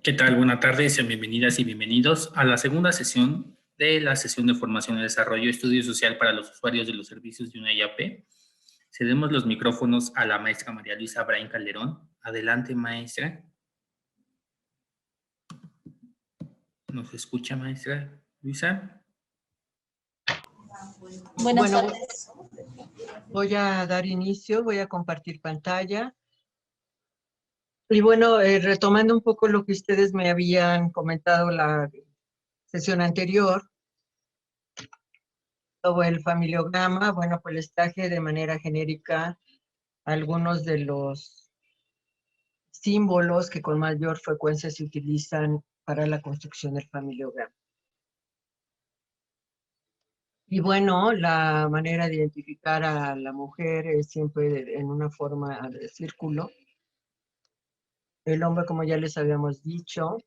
¿Qué tal? Buenas tardes, sean bienvenidas y bienvenidos a la segunda sesión de la sesión de formación y desarrollo estudio social para los usuarios de los servicios de una IAP. Cedemos los micrófonos a la maestra María Luisa Brain Calderón. Adelante, maestra. ¿Nos escucha, maestra Luisa? Buenas tardes. Voy a dar inicio, voy a compartir pantalla. Y bueno, retomando un poco lo que ustedes me habían comentado la sesión anterior, sobre el familiograma, bueno, pues les traje de manera genérica algunos de los símbolos que con mayor frecuencia se utilizan para la construcción del familiograma. Y bueno, la manera de identificar a la mujer es siempre en una forma de círculo. El hombre, como ya les habíamos dicho,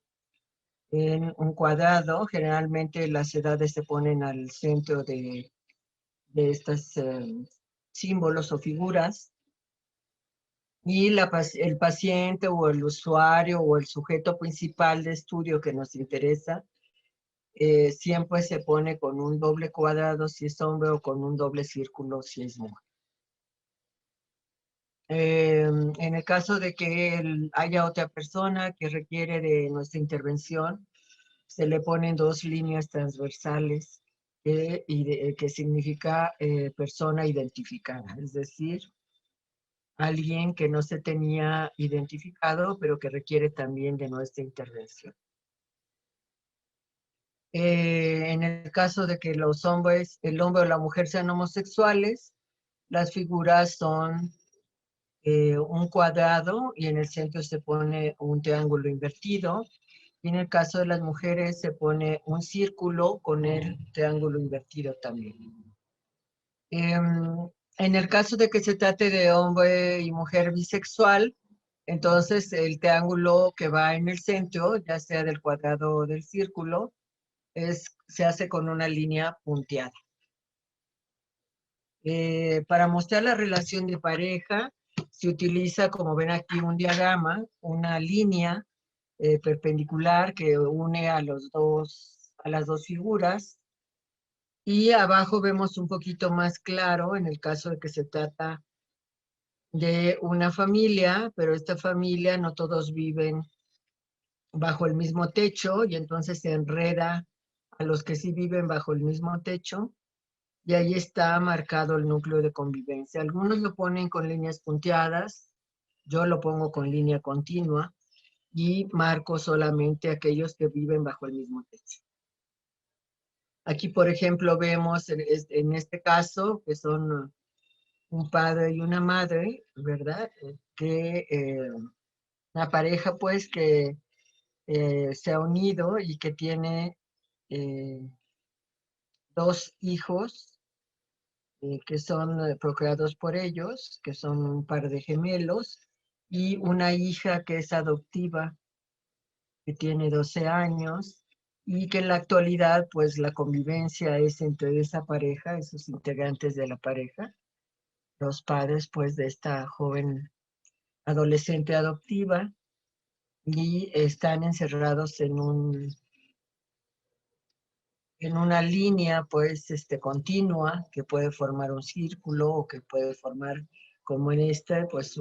en un cuadrado. Generalmente las edades se ponen al centro de estos símbolos o figuras. Y el paciente o el usuario o el sujeto principal de estudio que nos interesa siempre se pone con un doble cuadrado si es hombre o con un doble círculo si es mujer. En el caso de que haya otra persona que requiere de nuestra intervención, se le ponen dos líneas transversales que significa persona identificada, es decir, alguien que no se tenía identificado, pero que requiere también de nuestra intervención. En el caso de que los hombres, el hombre o la mujer sean homosexuales, las figuras son un cuadrado y en el centro se pone un triángulo invertido. Y en el caso de las mujeres se pone un círculo con el triángulo invertido también. En el caso de que se trate de hombre y mujer bisexual, entonces el triángulo que va en el centro, ya sea del cuadrado o del círculo, se hace con una línea punteada. Para mostrar la relación de pareja, se utiliza, como ven aquí, un diagrama, una línea perpendicular que une a las dos figuras. Y abajo vemos un poquito más claro en el caso de que se trata de una familia, pero esta familia no todos viven bajo el mismo techo y entonces se enreda a los que sí viven bajo el mismo techo y ahí está marcado el núcleo de convivencia. Algunos lo ponen con líneas punteadas, yo lo pongo con línea continua y marco solamente aquellos que viven bajo el mismo techo. Aquí, por ejemplo, vemos en este caso que son un padre y una madre, ¿verdad? Una pareja, pues, que se ha unido y que tiene dos hijos que son procreados por ellos, que son un par de gemelos, y una hija que es adoptiva, que tiene 12 años, y que en la actualidad, pues, la convivencia es entre esa pareja, esos integrantes de la pareja, los padres, pues, de esta joven adolescente adoptiva, y están encerrados en una línea, pues, continua, que puede formar un círculo o que puede formar, como en esta, pues,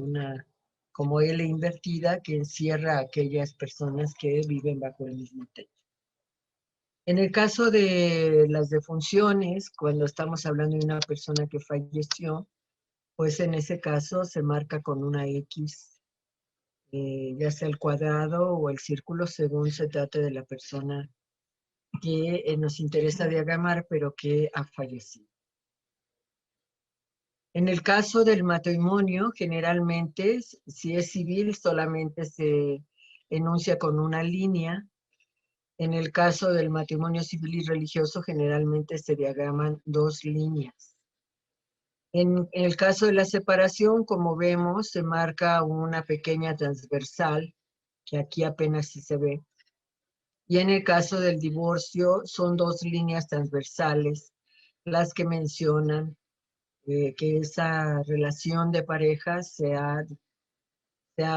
como L invertida, que encierra a aquellas personas que viven bajo el mismo techo. En el caso de las defunciones, cuando estamos hablando de una persona que falleció, pues en ese caso se marca con una X, ya sea el cuadrado o el círculo, según se trate de la persona que nos interesa diagramar, pero que ha fallecido. En el caso del matrimonio, generalmente, si es civil, solamente se enuncia con una línea. En el caso del matrimonio civil y religioso, generalmente se diagraman dos líneas. En el caso de la separación, como vemos, se marca una pequeña transversal, que aquí apenas sí se ve. Y en el caso del divorcio, son dos líneas transversales las que mencionan que esa relación de pareja se ha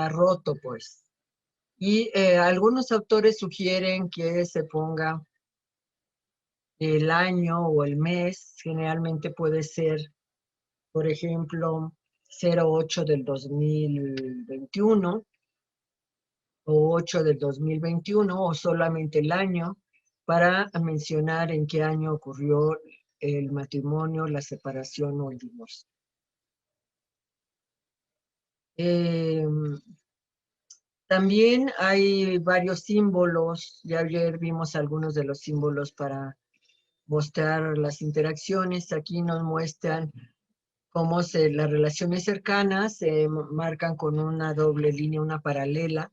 roto, pues. Y algunos autores sugieren que se ponga el año o el mes, generalmente puede ser, por ejemplo, 08 del 2021 o 8 del 2021 o solamente el año para mencionar en qué año ocurrió el matrimonio, la separación o el divorcio. También hay varios símbolos, ya ayer vimos algunos de los símbolos para mostrar las interacciones. Aquí nos muestran cómo las relaciones cercanas se marcan con una doble línea, una paralela.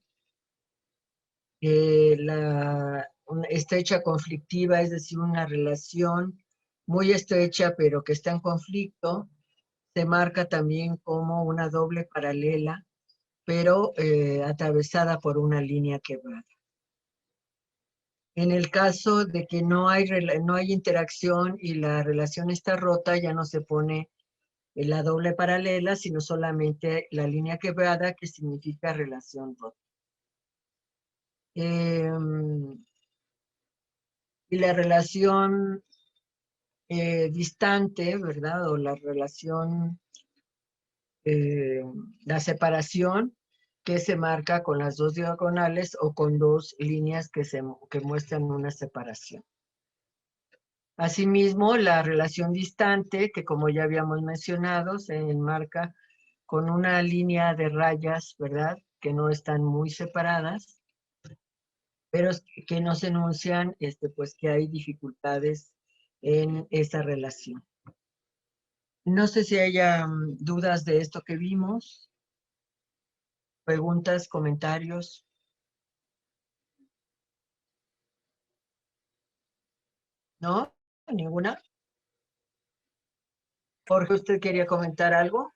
Una estrecha conflictiva, es decir, una relación muy estrecha pero que está en conflicto, se marca también como una doble paralela, pero atravesada por una línea quebrada. En el caso de que no hay interacción y la relación está rota, ya no se pone la doble paralela, sino solamente la línea quebrada, que significa relación rota. Y la relación distante, ¿verdad? O la relación, la separación, que se marca con las dos diagonales o con dos líneas que muestran una separación. Asimismo, la relación distante, que como ya habíamos mencionado, se enmarca con una línea de rayas, ¿verdad? Que no están muy separadas, pero que nos enuncian pues, que hay dificultades en esa relación. No sé si haya dudas de esto que vimos, preguntas, comentarios. ¿No? ¿Ninguna? Jorge, ¿usted quería comentar algo?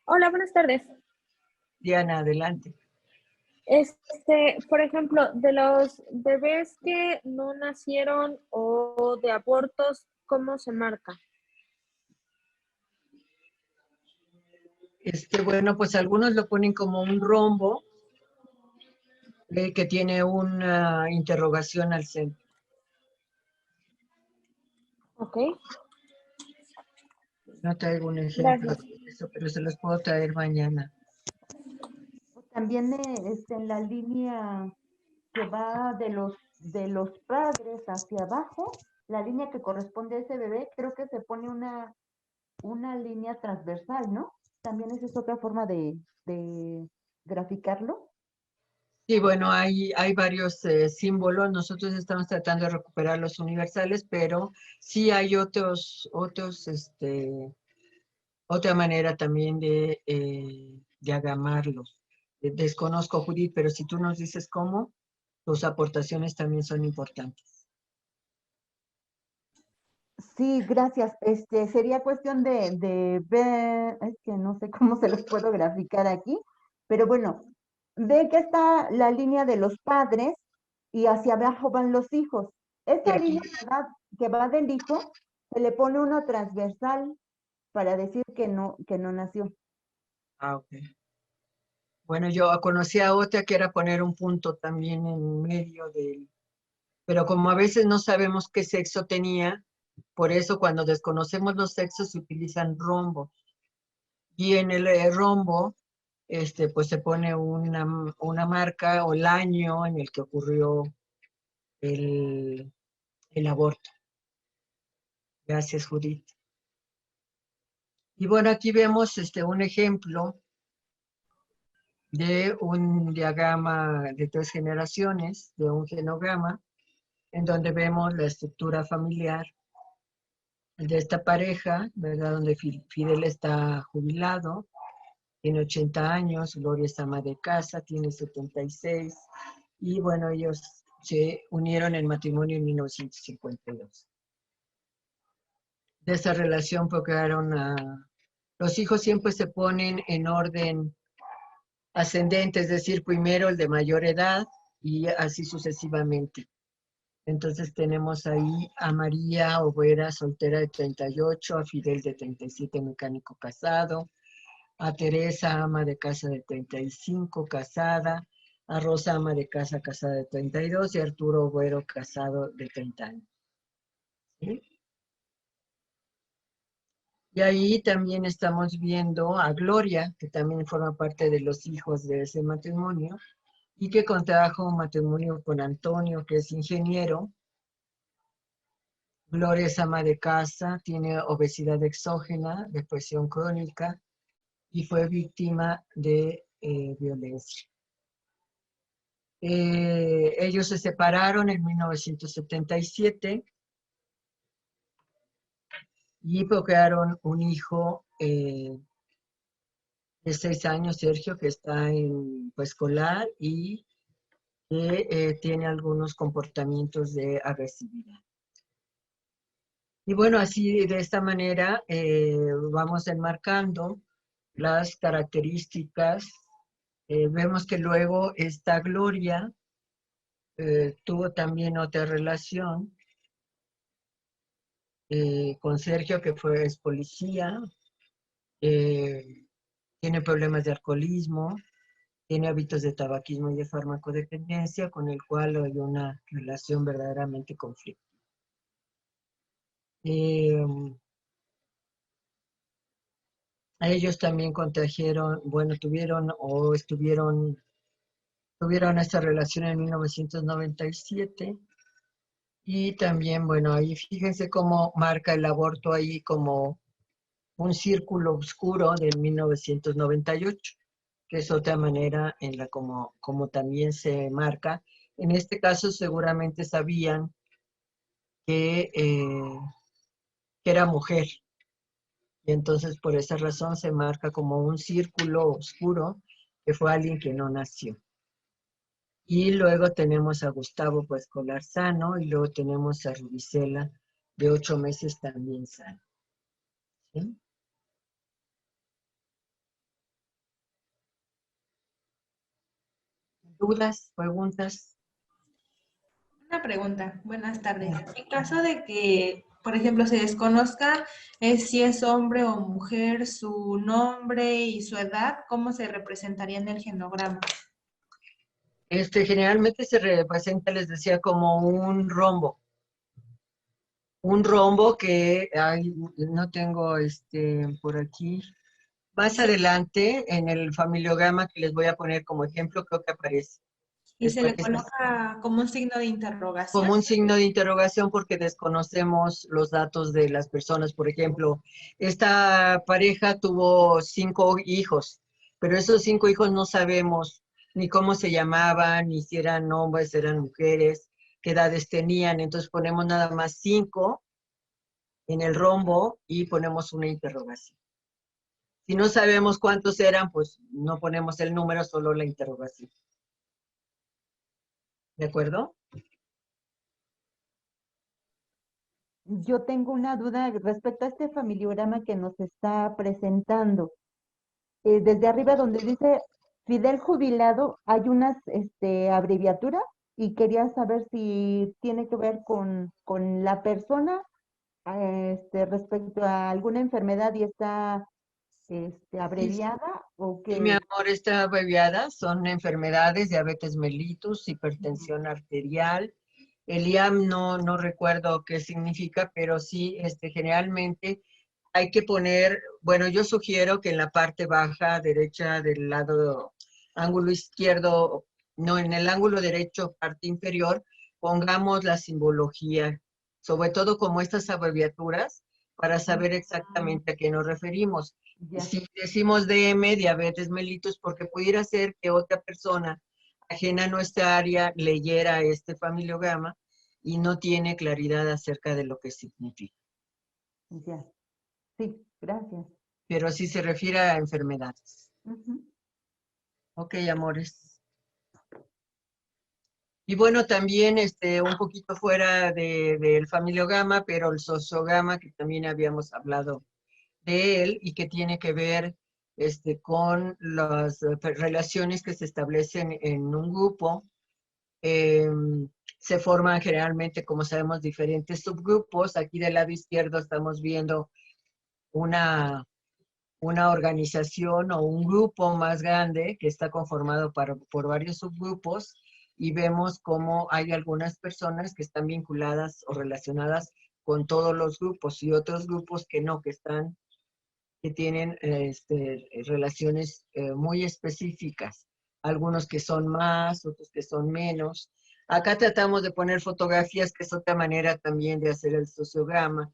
Hola, buenas tardes. Diana, adelante. Por ejemplo, de los bebés que no nacieron o de abortos, ¿cómo se marca? Bueno, pues algunos lo ponen como un rombo que tiene una interrogación al centro. Ok. No traigo un ejemplo Gracias. de eso, pero se los puedo traer mañana. También en la línea que va de los padres hacia abajo, la línea que corresponde a ese bebé, creo que se pone una línea transversal, ¿no? También esa es otra forma de graficarlo. Sí, bueno, hay varios símbolos. Nosotros estamos tratando de recuperar los universales, pero sí hay otra manera también de diagramarlos. Desconozco, Judith, pero si tú nos dices cómo, tus aportaciones también son importantes. Sí, gracias. Sería cuestión de ver, es que no sé cómo se los puedo graficar aquí, pero bueno, ve que está la línea de los padres y hacia abajo van los hijos. Esa línea que va del hijo, se le pone una transversal para decir que no nació. Ah, ok. Bueno, yo conocí a otra que era poner un punto también en medio del... Pero como a veces no sabemos qué sexo tenía, por eso cuando desconocemos los sexos se utilizan rombos. Y en el rombo, pues se pone una marca o el año en el que ocurrió el aborto. Gracias, Judith. Y bueno, aquí vemos un ejemplo de un diagrama de 3 generaciones, de un genograma, en donde vemos la estructura familiar de esta pareja, ¿verdad? Donde Fidel está jubilado, tiene 80 años, Gloria es ama de casa, tiene 76, y bueno, ellos se unieron en matrimonio en 1952. De esa relación procrearon los hijos siempre se ponen en orden ascendente, es decir, primero el de mayor edad y así sucesivamente. Entonces tenemos ahí a María Obrera soltera de 38, a Fidel de 37 mecánico casado, a Teresa, ama de casa de 35, casada, a Rosa, ama de casa, casada de 32, y Arturo Güero, casado de 30 años. ¿Sí? Y ahí también estamos viendo a Gloria, que también forma parte de los hijos de ese matrimonio, y que contrajo un matrimonio con Antonio, que es ingeniero. Gloria es ama de casa, tiene obesidad exógena, depresión crónica y fue víctima de violencia. Ellos se separaron en 1977 y procrearon un hijo de 6 años, Sergio, que está en escolar y que tiene algunos comportamientos de agresividad. Y bueno, así de esta manera vamos enmarcando las características. Vemos que luego esta Gloria tuvo también otra relación con Sergio, que es policía, tiene problemas de alcoholismo, tiene hábitos de tabaquismo y de farmacodependencia, con el cual hay una relación verdaderamente conflictiva. A ellos también contagiaron, bueno, tuvieron esta relación en 1997 y también, bueno, ahí fíjense cómo marca el aborto ahí como un círculo oscuro del 1998, que es otra manera en la como también se marca. En este caso seguramente sabían que era mujer, y entonces por esa razón se marca como un círculo oscuro que fue alguien que no nació. Y luego tenemos a Gustavo Escolar-Sano y luego tenemos a Rubicela de 8 meses también sano. ¿Sí? ¿Dudas? ¿Preguntas? Una pregunta, buenas tardes. En caso de que, por ejemplo, se desconozca si es hombre o mujer, su nombre y su edad, ¿cómo se representaría en el genograma? Generalmente se representa, les decía, como un rombo. Un rombo que no tengo por aquí. Más adelante, en el familiograma que les voy a poner como ejemplo, creo que aparece. Y se le coloca como un signo de interrogación. Como un signo de interrogación porque desconocemos los datos de las personas. Por ejemplo, esta pareja tuvo 5 hijos, pero esos 5 hijos no sabemos ni cómo se llamaban, ni si eran hombres, eran mujeres, qué edades tenían. Entonces ponemos nada más 5 en el rombo y ponemos una interrogación. Si no sabemos cuántos eran, pues no ponemos el número, solo la interrogación. ¿De acuerdo? Yo tengo una duda respecto a este familiograma que nos está presentando. Desde arriba donde dice Fidel jubilado, hay unas abreviaturas y quería saber si tiene que ver con la persona respecto a alguna enfermedad y está abreviada o Sí, que... mi amor, está abreviada. Son enfermedades, diabetes mellitus, hipertensión arterial. El IAM no recuerdo qué significa, pero sí, generalmente hay que poner, bueno, yo sugiero que en la parte baja derecha del lado, ángulo izquierdo, no, en el ángulo derecho, parte inferior, pongamos la simbología, sobre todo como estas abreviaturas, para saber exactamente a qué nos referimos. Ya. Si decimos DM, diabetes mellitus, porque pudiera ser que otra persona ajena a nuestra área leyera este familiograma y no tiene claridad acerca de lo que significa. Ya. Sí, gracias. Pero sí se refiere a enfermedades. Ok, amores. Y bueno, también un poquito fuera del familiograma, pero el sociograma, que también habíamos hablado de él y que tiene que ver con las relaciones que se establecen en un grupo. Se forman generalmente, como sabemos, diferentes subgrupos. Aquí del lado izquierdo estamos viendo una una organización o un grupo más grande que está conformado por varios subgrupos y vemos cómo hay algunas personas que están vinculadas o relacionadas con todos los grupos y otros grupos que no, que tienen relaciones muy específicas. Algunos que son más, otros que son menos. Acá tratamos de poner fotografías, que es otra manera también de hacer el sociograma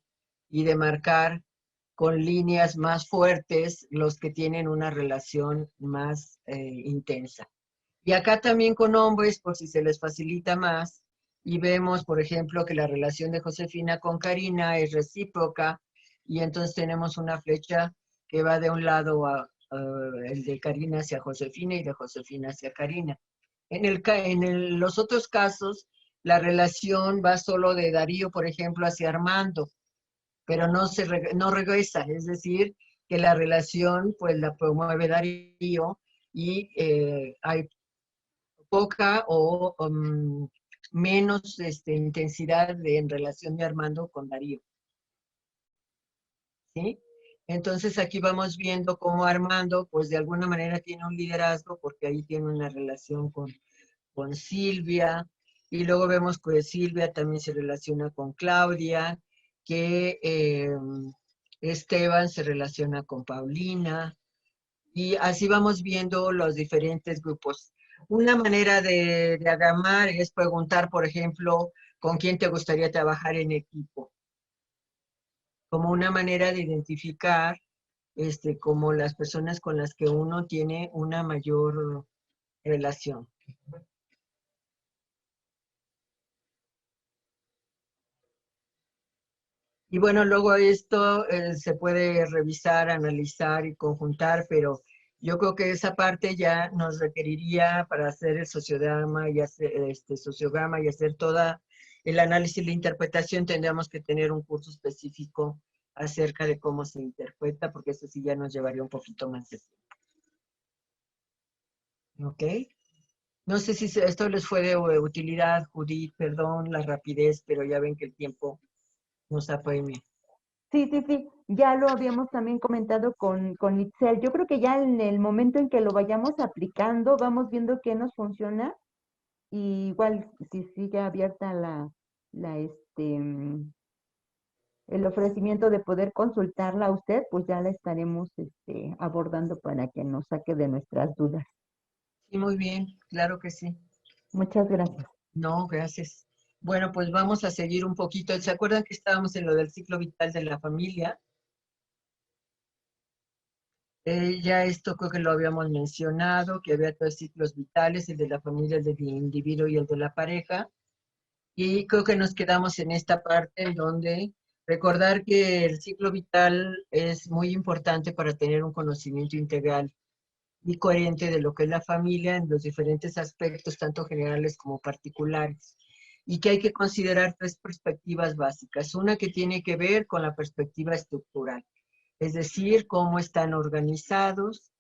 y de marcar con líneas más fuertes los que tienen una relación más intensa. Y acá también con hombres, por si se les facilita más, y vemos, por ejemplo, que la relación de Josefina con Karina es recíproca, y entonces tenemos una flecha que va de un lado el de Karina hacia Josefina y de Josefina hacia Karina. Los otros casos, la relación va solo de Darío, por ejemplo, hacia Armando, pero no regresa, es decir, que la relación pues la promueve Darío y hay poca o menos intensidad en relación de Armando con Darío. ¿Sí? Entonces aquí vamos viendo cómo Armando, pues de alguna manera tiene un liderazgo, porque ahí tiene una relación con Silvia, y luego vemos que Silvia también se relaciona con Claudia, que Esteban se relaciona con Paulina, y así vamos viendo los diferentes grupos. Una manera de agamar es preguntar, por ejemplo, ¿con quién te gustaría trabajar en equipo? Como una manera de identificar como las personas con las que uno tiene una mayor relación. Y bueno, luego esto se puede revisar, analizar y conjuntar, pero yo creo que esa parte ya nos requeriría para hacer el sociograma y hacer sociograma y hacer toda el análisis y la interpretación, tendríamos que tener un curso específico acerca de cómo se interpreta, porque eso sí ya nos llevaría un poquito más de tiempo. ¿Ok? No sé si esto les fue de utilidad, Judith, perdón la rapidez, pero ya ven que el tiempo nos apremia. Sí, ya lo habíamos también comentado con Itzel. Yo creo que ya en el momento en que lo vayamos aplicando, vamos viendo qué nos funciona. Y igual, si sigue abierta el ofrecimiento de poder consultarla a usted, pues ya la estaremos abordando para que nos saque de nuestras dudas. Sí, muy bien, claro que sí. Muchas gracias. No, gracias. Bueno, pues vamos a seguir un poquito. ¿Se acuerdan que estábamos en lo del ciclo vital de la familia? Ya esto creo que lo habíamos mencionado, que había tres ciclos vitales, el de la familia, el del individuo y el de la pareja. Y creo que nos quedamos en esta parte en donde recordar que el ciclo vital es muy importante para tener un conocimiento integral y coherente de lo que es la familia en los diferentes aspectos, tanto generales como particulares. Y que hay que considerar tres perspectivas básicas. Una que tiene que ver con la perspectiva estructural, es decir, cómo están organizados,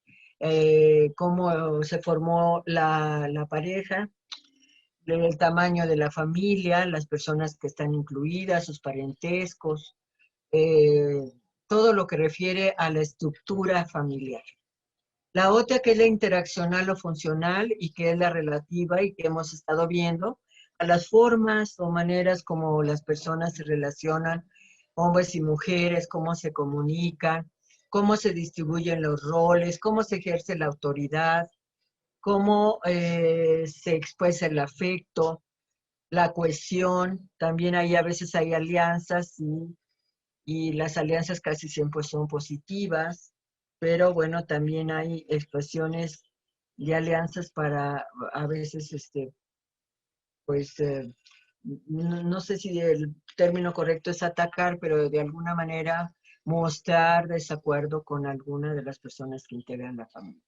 cómo se formó la pareja, el tamaño de la familia, las personas que están incluidas, sus parentescos, todo lo que refiere a la estructura familiar. La otra que es la interaccional o funcional y que es la relativa y que hemos estado viendo a las formas o maneras como las personas se relacionan, hombres y mujeres, cómo se comunican, cómo se distribuyen los roles, cómo se ejerce la autoridad, cómo se expresa el afecto, la cohesión. También hay a veces hay alianzas y las alianzas casi siempre son positivas, pero bueno, también hay expresiones de alianzas para a veces, pues, no sé si el término correcto es atacar, pero de alguna manera mostrar desacuerdo con alguna de las personas que integran la familia.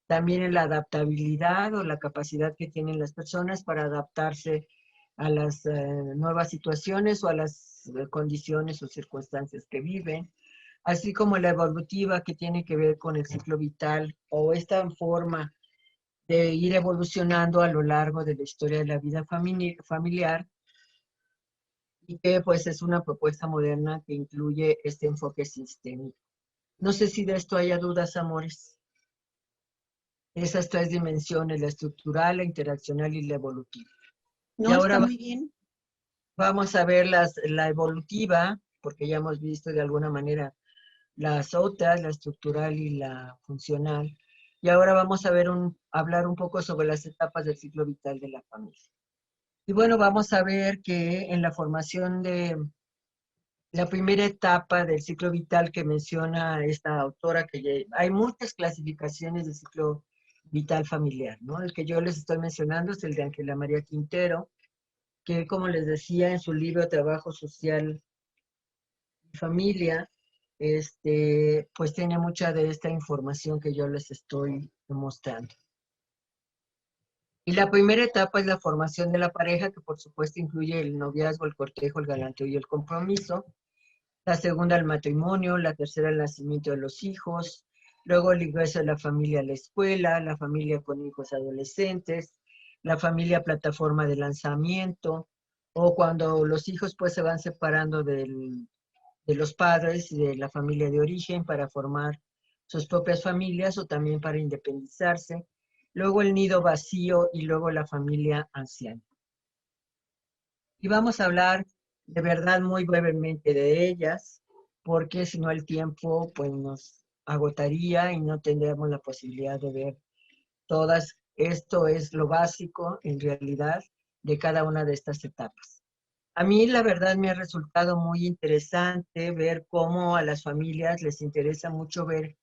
También en la adaptabilidad o la capacidad que tienen las personas para adaptarse a las nuevas situaciones o a las condiciones o circunstancias que viven, así como la evolutiva que tiene que ver con el ciclo vital o esta forma de ir evolucionando a lo largo de la historia de la vida familiar y que pues es una propuesta moderna que incluye este enfoque sistémico. No sé si de esto haya dudas, amores. Esas 3 dimensiones, la estructural, la interaccional y la evolutiva. Y No, ahora está muy bien. vamos a ver la evolutiva, porque ya hemos visto de alguna manera las otras, la estructural y la funcional. Y ahora vamos a ver hablar un poco sobre las etapas del ciclo vital de la familia. Y bueno, vamos a ver que en la formación de la primera etapa del ciclo vital que menciona esta autora, hay muchas clasificaciones de ciclo vital familiar, ¿no? El que yo les estoy mencionando es el de Ángela María Quintero, que como les decía en su libro Trabajo Social y Familia, pues tiene mucha de esta información que yo les estoy mostrando. Y la primera etapa es la formación de la pareja, que por supuesto incluye el noviazgo, el cortejo, el galanteo y el compromiso. La segunda, el matrimonio. La tercera, el nacimiento de los hijos. Luego el ingreso de la familia a la escuela, la familia con hijos adolescentes, la familia plataforma de lanzamiento, o cuando los hijos pues se van separando de los padres y de la familia de origen para formar sus propias familias o también para independizarse. Luego el nido vacío y luego la familia anciana. Y vamos a hablar de verdad muy brevemente de ellas, porque si no el tiempo pues nos agotaría y no tendríamos la posibilidad de ver todas. Esto es lo básico en realidad de cada una de estas etapas. A mí la verdad me ha resultado muy interesante ver cómo a las familias les interesa mucho ver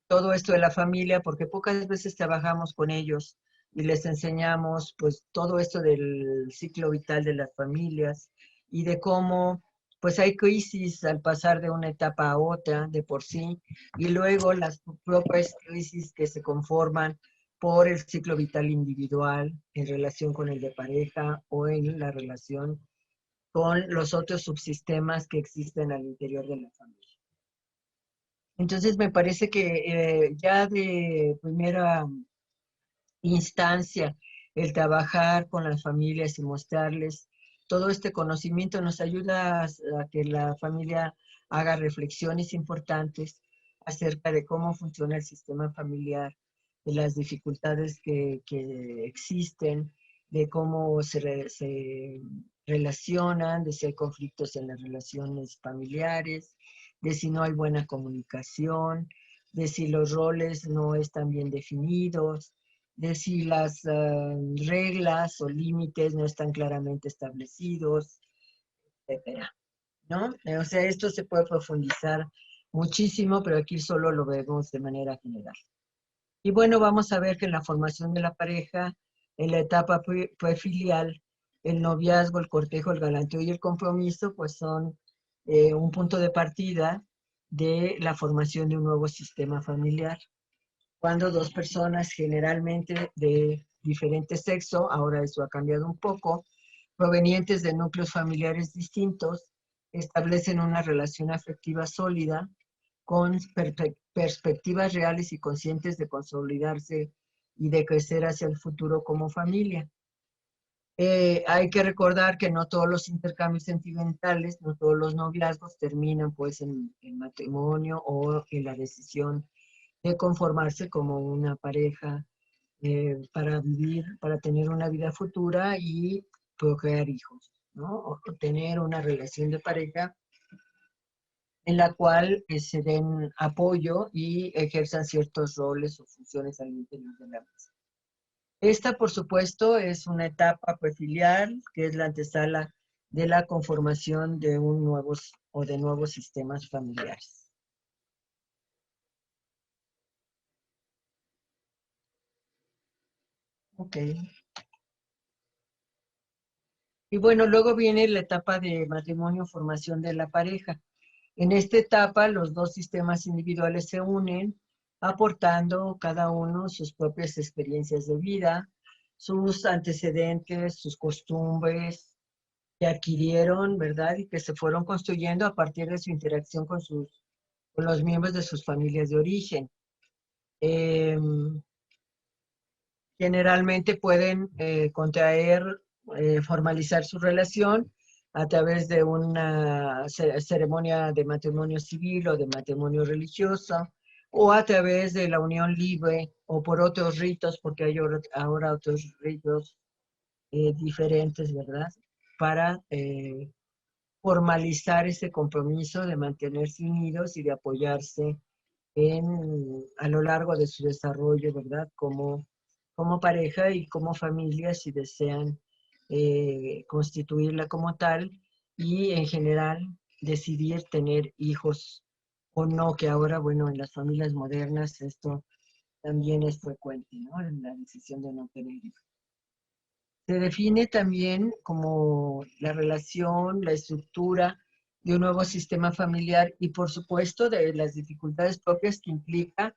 todo esto de la familia, porque pocas veces trabajamos con ellos y les enseñamos pues todo esto del ciclo vital de las familias y de cómo pues hay crisis al pasar de una etapa a otra de por sí, y luego las propias crisis que se conforman por el ciclo vital individual en relación con el de pareja o en la relación con los otros subsistemas que existen al interior de la familia. Entonces me parece que ya de primera instancia el trabajar con las familias y mostrarles todo este conocimiento nos ayuda a que la familia haga reflexiones importantes acerca de cómo funciona el sistema familiar, de las dificultades que existen, de cómo se relacionan, de si hay conflictos en las relaciones familiares, de si no hay buena comunicación, de si los roles no están bien definidos, de si las reglas o límites no están claramente establecidos, etcétera, ¿no? O sea, esto se puede profundizar muchísimo, pero aquí solo lo vemos de manera general. Y bueno, vamos a ver que en la formación de la pareja, en la etapa prefilial, el noviazgo, el cortejo, el galanteo y el compromiso, pues son un punto de partida de la formación de un nuevo sistema familiar. Cuando dos personas generalmente de diferente sexo, ahora eso ha cambiado un poco, provenientes de núcleos familiares distintos, establecen una relación afectiva sólida con perspectivas reales y conscientes de consolidarse y de crecer hacia el futuro como familia. Hay que recordar que no todos los intercambios sentimentales, no todos los noviazgos terminan pues en matrimonio o en la decisión de conformarse como una pareja para vivir, para tener una vida futura y procrear hijos, ¿no? O tener una relación de pareja en la cual se den apoyo y ejerzan ciertos roles o funciones al interior de la mesa. Esta, por supuesto, es una etapa prefilial, que es la antesala de la conformación de nuevos sistemas familiares. Ok. Y bueno, luego viene la etapa de matrimonio, formación de la pareja. En esta etapa, los dos sistemas individuales se unen, aportando cada uno sus propias experiencias de vida, sus antecedentes, sus costumbres que adquirieron, ¿verdad? Y que se fueron construyendo a partir de su interacción con los miembros de sus familias de origen. Generalmente pueden contraer, formalizar su relación a través de una ceremonia de matrimonio civil o de matrimonio religioso, o a través de la unión libre o por otros ritos, porque hay ahora otros ritos diferentes, ¿verdad? Para formalizar ese compromiso de mantenerse unidos y de apoyarse a lo largo de su desarrollo, ¿verdad? Como pareja y como familia, si desean constituirla como tal, y en general decidir tener hijos o no, que ahora, bueno, en las familias modernas esto también es frecuente, ¿no? La decisión de no tener hijos. Se define también como la relación, la estructura de un nuevo sistema familiar y, por supuesto, de las dificultades propias que implica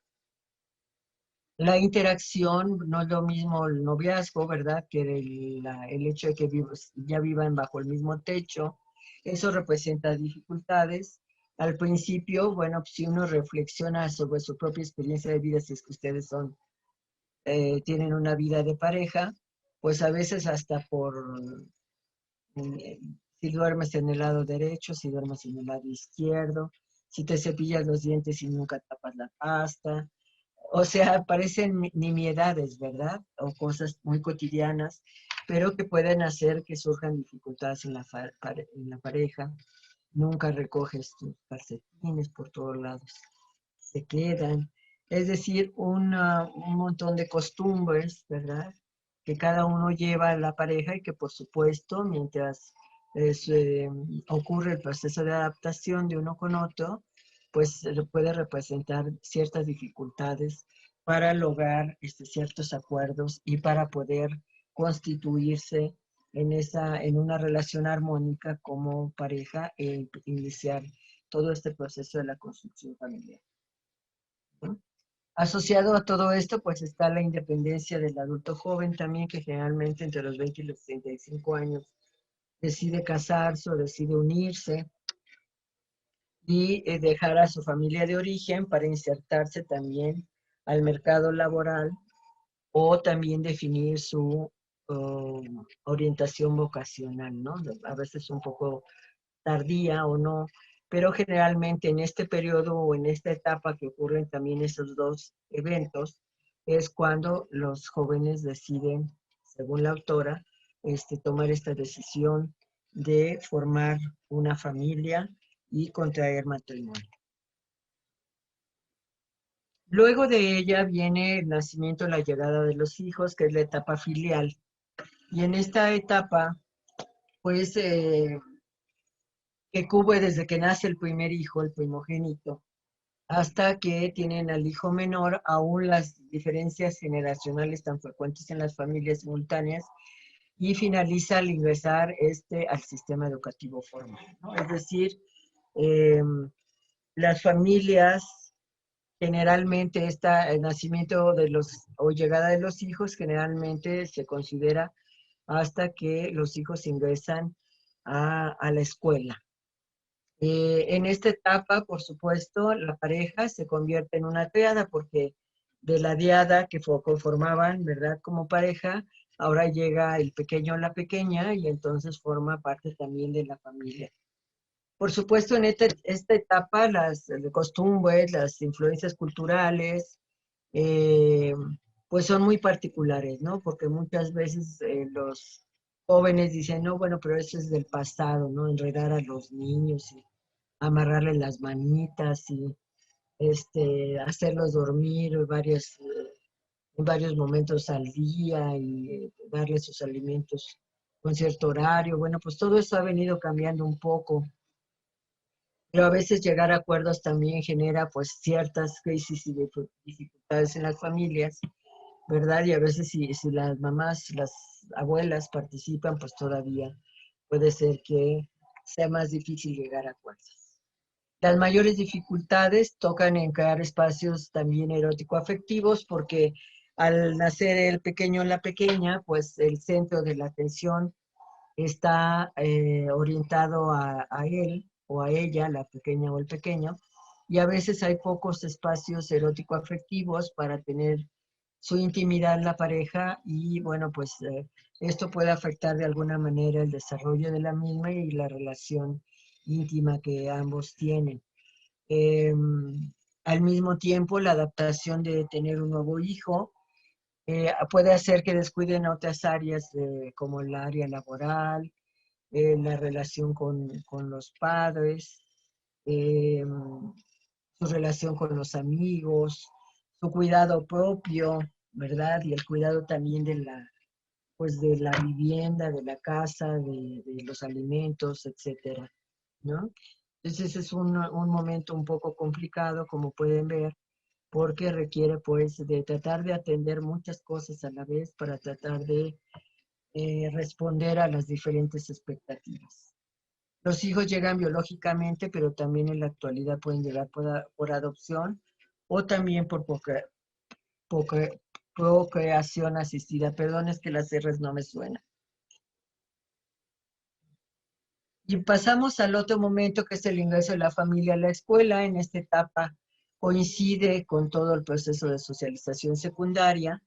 la interacción. No es lo mismo el noviazgo, ¿verdad?, que el hecho de que ya vivan bajo el mismo techo. Eso representa dificultades. Al principio, bueno, pues, si uno reflexiona sobre su propia experiencia de vida, si es que ustedes tienen una vida de pareja, pues a veces hasta si duermes en el lado derecho, si duermes en el lado izquierdo, si te cepillas los dientes y nunca tapas la pasta. O sea, parecen nimiedades, ¿verdad? O cosas muy cotidianas, pero que pueden hacer que surjan dificultades en la pareja. Nunca recoges tus calcetines por todos lados, se quedan. Es decir, un montón de costumbres, ¿verdad?, que cada uno lleva a la pareja y que, por supuesto, mientras ocurre el proceso de adaptación de uno con otro, pues puede representar ciertas dificultades para lograr ciertos acuerdos y para poder constituirse en una relación armónica como pareja e iniciar todo este proceso de la construcción familiar, ¿no? Asociado a todo esto, pues está la independencia del adulto joven también, que generalmente entre los 20 y los 35 años decide casarse o decide unirse y dejar a su familia de origen para insertarse también al mercado laboral o también definir su orientación vocacional, ¿no? A veces un poco tardía o no, pero generalmente en este periodo o en esta etapa que ocurren también esos dos eventos, es cuando los jóvenes deciden, según la autora, tomar esta decisión de formar una familia y contraer matrimonio. Luego de ella viene el nacimiento, la llegada de los hijos, que es la etapa filial. Y en esta etapa, pues, que cubre desde que nace el primer hijo, el primogénito, hasta que tienen al hijo menor, aún las diferencias generacionales tan frecuentes en las familias simultáneas, y finaliza al ingresar al sistema educativo formal, ¿no? Es decir, las familias, generalmente el nacimiento o llegada de los hijos generalmente se considera hasta que los hijos ingresan a la escuela. En esta etapa, por supuesto, la pareja se convierte en una triada, porque de la diada que conformaban, ¿verdad?, como pareja, ahora llega el pequeño o la pequeña y entonces forma parte también de la familia. Por supuesto, en esta etapa las costumbres, las influencias culturales, pues son muy particulares, ¿no? Porque muchas veces los jóvenes dicen, no, bueno, pero eso es del pasado, ¿no? Enredar a los niños y amarrarle las manitas y hacerlos dormir en varios momentos al día y darles sus alimentos con cierto horario. Bueno, pues todo eso ha venido cambiando un poco, pero a veces llegar a acuerdos también genera pues ciertas crisis y dificultades en las familias, ¿verdad? Y a veces si las mamás, las abuelas participan, pues todavía puede ser que sea más difícil llegar a acuerdos. Las mayores dificultades tocan en crear espacios también erótico-afectivos, porque al nacer el pequeño o la pequeña, pues el centro de la atención está orientado a él o a ella, la pequeña o el pequeño, y a veces hay pocos espacios erótico-afectivos para tener su intimidad en la pareja y bueno, pues esto puede afectar de alguna manera el desarrollo de la misma y la relación íntima que ambos tienen. Al mismo tiempo, la adaptación de tener un nuevo hijo puede hacer que descuiden otras áreas como el área laboral, la relación con los padres, eh, su relación con los amigos, su cuidado propio, ¿verdad? Y el cuidado también pues de la vivienda, de la casa, de los alimentos, etcétera, ¿no? Entonces ese es un momento un poco complicado, como pueden ver, porque requiere pues de tratar de atender muchas cosas a la vez para tratar de responder a las diferentes expectativas. Los hijos llegan biológicamente, pero también en la actualidad pueden llegar por adopción o también por procreación asistida. Perdón, es que las R's no me suenan. Y pasamos al otro momento, que es el ingreso de la familia a la escuela. En esta etapa coincide con todo el proceso de socialización secundaria,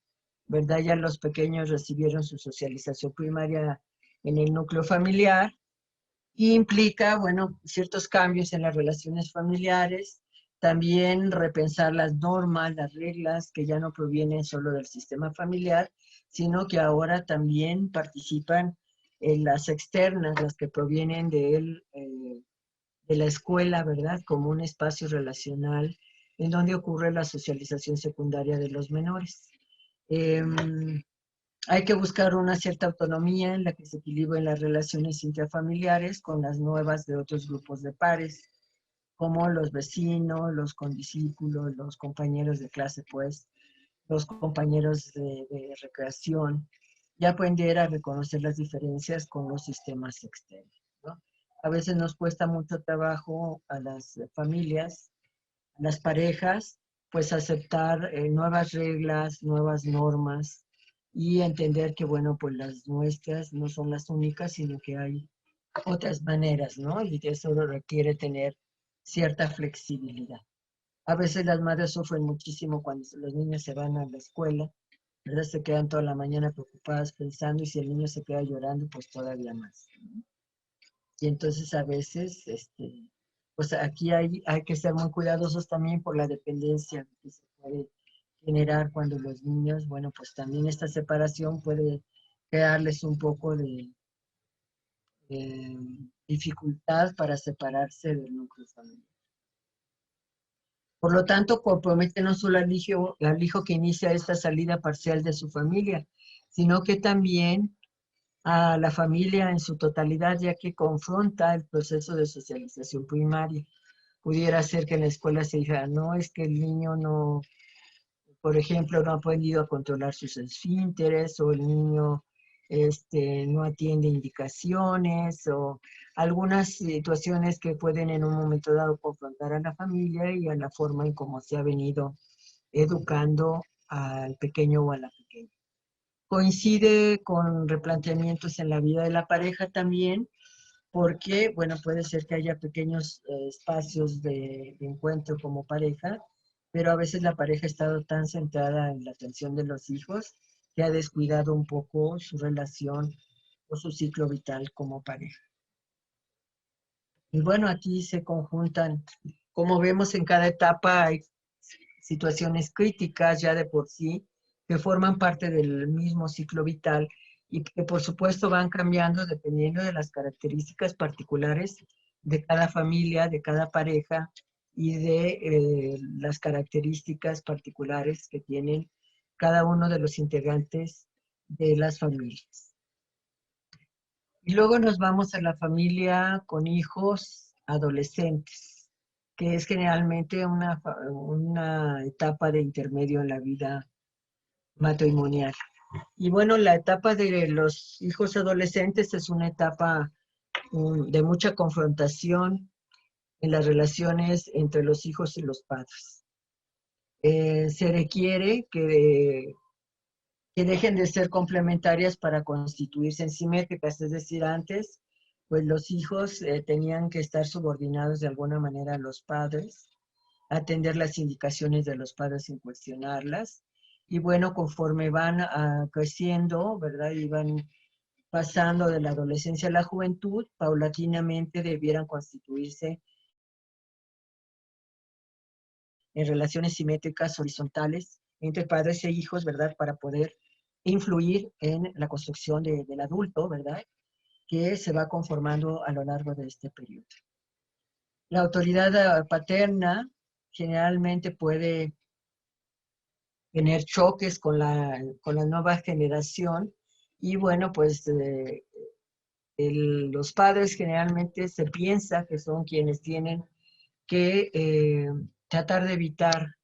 ¿verdad? Ya los pequeños recibieron su socialización primaria en el núcleo familiar y implica, bueno, ciertos cambios en las relaciones familiares, también repensar las normas, las reglas que ya no provienen solo del sistema familiar, sino que ahora también participan en las externas, las que provienen de la escuela, ¿verdad? Como un espacio relacional en donde ocurre la socialización secundaria de los menores. Hay que buscar una cierta autonomía en la que se equilibren las relaciones intrafamiliares con las nuevas de otros grupos de pares, como los vecinos, los condiscípulos, los compañeros de clase, pues, los compañeros de recreación, y aprender a reconocer las diferencias con los sistemas externos, ¿no? A veces nos cuesta mucho trabajo a las familias, a las parejas, pues aceptar nuevas reglas, nuevas normas y entender que, bueno, pues las nuestras no son las únicas, sino que hay otras maneras, ¿no? Y eso requiere tener cierta flexibilidad. A veces las madres sufren muchísimo cuando los niños se van a la escuela, ¿verdad? Se quedan toda la mañana preocupadas pensando y si el niño se queda llorando, pues todavía más, ¿no? Y entonces a veces, pues aquí hay que ser muy cuidadosos también por la dependencia que se puede generar cuando los niños, bueno, pues también esta separación puede crearles un poco de dificultad para separarse del núcleo familiar. Por lo tanto, compromete no solo al hijo que inicia esta salida parcial de su familia, sino que también a la familia en su totalidad, ya que confronta el proceso de socialización primaria. Pudiera ser que en la escuela se diga, no, es que el niño no, por ejemplo, no ha aprendido a controlar sus esfínteres, o el niño no atiende indicaciones, o algunas situaciones que pueden en un momento dado confrontar a la familia y a la forma en cómo se ha venido educando al pequeño o a la pequeña. Coincide con replanteamientos en la vida de la pareja también, porque, bueno, puede ser que haya pequeños espacios de encuentro como pareja, pero a veces la pareja ha estado tan centrada en la atención de los hijos que ha descuidado un poco su relación o su ciclo vital como pareja. Y bueno, aquí se conjuntan, como vemos en cada etapa, hay situaciones críticas ya de por sí, que forman parte del mismo ciclo vital y que por supuesto van cambiando dependiendo de las características particulares de cada familia, de cada pareja y de las características particulares que tienen cada uno de los integrantes de las familias. Y luego nos vamos a la familia con hijos adolescentes, que es generalmente una etapa de intermedio en la vida matrimonial. Y bueno, la etapa de los hijos adolescentes es una etapa de mucha confrontación en las relaciones entre los hijos y los padres. Se requiere que dejen de ser complementarias para constituirse en simétricas, es decir, antes, pues los hijos tenían que estar subordinados de alguna manera a los padres, atender las indicaciones de los padres sin cuestionarlas, Y bueno, conforme van creciendo, ¿verdad? Y van pasando de la adolescencia a la juventud, paulatinamente debieran constituirse en relaciones simétricas horizontales entre padres e hijos, ¿verdad? Para poder influir en la construcción del adulto, ¿verdad? Que se va conformando a lo largo de este periodo. La autoridad paterna generalmente puede tener choques con la nueva generación y bueno, pues los padres generalmente se piensa que son quienes tienen que tratar de evitar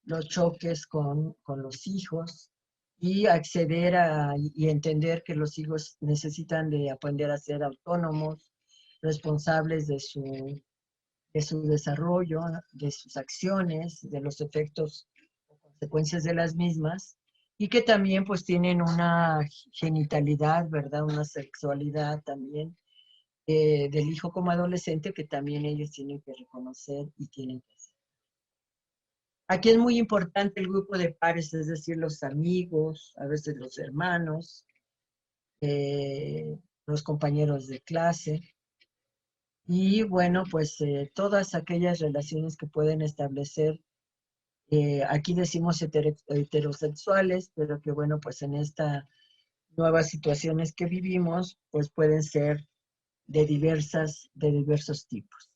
los choques con los hijos y acceder y entender que los hijos necesitan de aprender a ser autónomos, responsables de su desarrollo, de sus acciones, de los efectos o consecuencias de las mismas, y que también pues tienen una genitalidad, ¿verdad? Una sexualidad también del hijo como adolescente que también ellos tienen que reconocer y tienen que hacer. Aquí es muy importante el grupo de pares, es decir, los amigos, a veces los hermanos, los compañeros de clase, y bueno, pues todas aquellas relaciones que pueden establecer, aquí decimos heterosexuales, pero que bueno, pues en estas nuevas situaciones que vivimos, pues pueden ser de diversos tipos.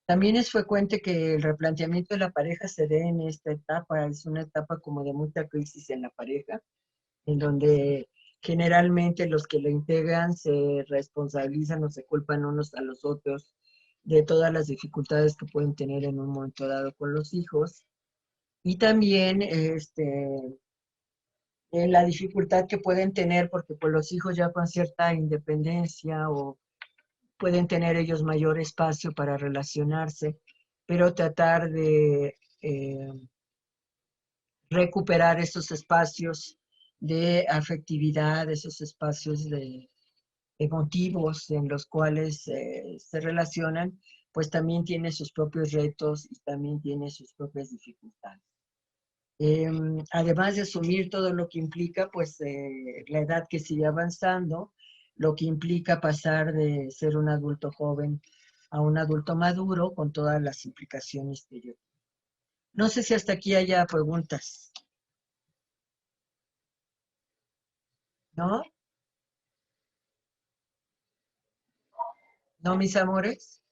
También es frecuente que el replanteamiento de la pareja se dé en esta etapa, es una etapa como de mucha crisis en la pareja, en donde generalmente los que lo integran se responsabilizan o se culpan unos a los otros de todas las dificultades que pueden tener en un momento dado con los hijos y también la dificultad que pueden tener porque pues, los hijos ya con cierta independencia o pueden tener ellos mayor espacio para relacionarse, pero tratar de recuperar esos espacios de afectividad, esos espacios de emotivos en los cuales se relacionan, pues también tiene sus propios retos y también tiene sus propias dificultades. Además de asumir todo lo que implica, pues la edad que sigue avanzando, lo que implica pasar de ser un adulto joven a un adulto maduro con todas las implicaciones que ello. No sé si hasta aquí haya preguntas. ¿No? ¿No, mis amores?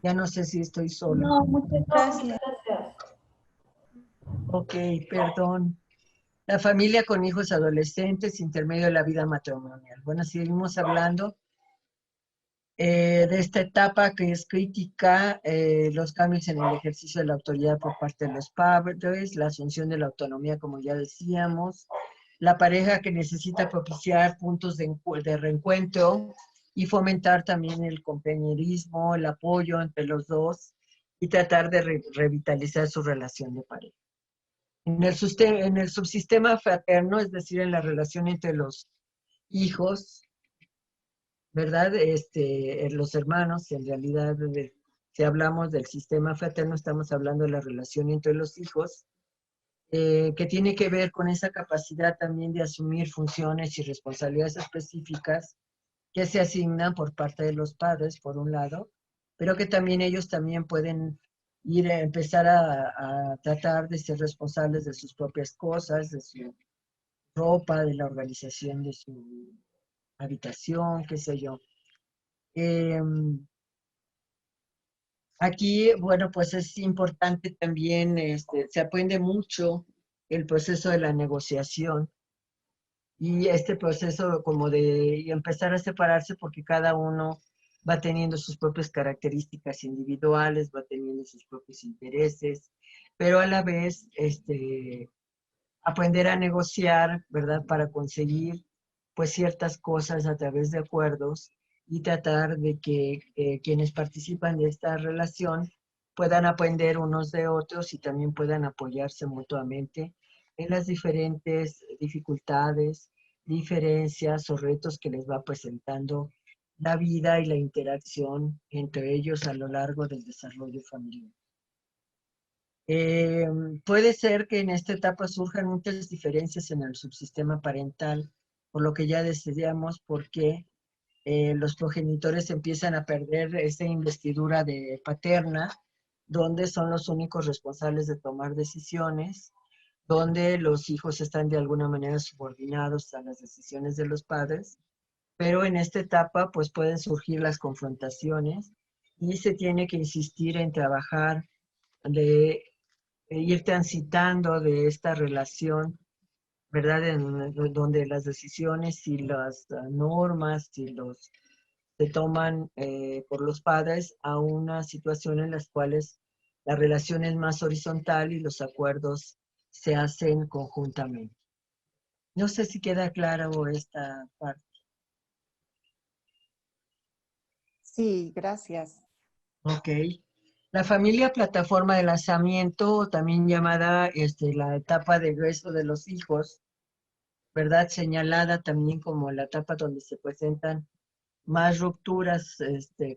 Ya no sé si estoy sola. No, muchas Gracias. Ok, perdón. La familia con hijos adolescentes, intermedio de la vida matrimonial. Bueno, seguimos hablando de esta etapa que es crítica, los cambios en el ejercicio de la autoridad por parte de los padres, la asunción de la autonomía, como ya decíamos, la pareja que necesita propiciar puntos de reencuentro y fomentar también el compañerismo, el apoyo entre los dos y tratar de revitalizar su relación de pareja. En el subsistema fraterno, es decir, en la relación entre los hijos, ¿verdad? Los hermanos, en realidad, si hablamos del sistema fraterno, estamos hablando de la relación entre los hijos, que tiene que ver con esa capacidad también de asumir funciones y responsabilidades específicas que se asignan por parte de los padres, por un lado, pero que también ellos también pueden empezar a tratar de ser responsables de sus propias cosas, de su ropa, de la organización de su habitación, qué sé yo. Aquí, bueno, pues es importante también, se aprende mucho el proceso de la negociación y este proceso como de empezar a separarse porque cada uno va teniendo sus propias características individuales, va teniendo sus propios intereses, pero a la vez, aprender a negociar, ¿verdad? Para conseguir, pues, ciertas cosas a través de acuerdos y tratar de que quienes participan de esta relación puedan aprender unos de otros y también puedan apoyarse mutuamente en las diferentes dificultades, diferencias o retos que les va presentando la vida y la interacción entre ellos a lo largo del desarrollo familiar. Puede ser que en esta etapa surjan muchas diferencias en el subsistema parental, por lo que ya decíamos, porque los progenitores empiezan a perder esa investidura de paterna, donde son los únicos responsables de tomar decisiones, donde los hijos están de alguna manera subordinados a las decisiones de los padres, pero en esta etapa pues pueden surgir las confrontaciones y se tiene que insistir en trabajar de ir transitando de esta relación, ¿verdad? Donde las decisiones y las normas y los se toman por los padres a una situación en las cuales la relación es más horizontal y los acuerdos se hacen conjuntamente. No sé si queda claro esta parte. Sí, gracias. Ok. La familia plataforma de lanzamiento, también llamada la etapa de egreso de los hijos, ¿verdad? Señalada también como la etapa donde se presentan más rupturas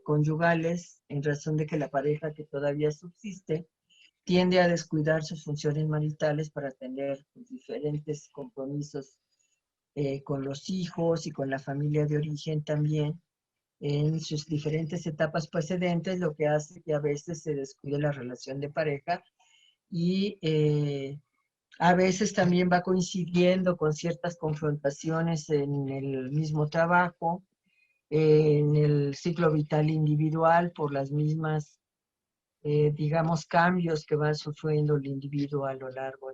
conyugales en razón de que la pareja que todavía subsiste tiende a descuidar sus funciones maritales para tener pues, diferentes compromisos con los hijos y con la familia de origen también en sus diferentes etapas precedentes, lo que hace que a veces se descuide la relación de pareja y a veces también va coincidiendo con ciertas confrontaciones en el mismo trabajo, en el ciclo vital individual por las mismas, digamos, cambios que va sufriendo el individuo a lo largo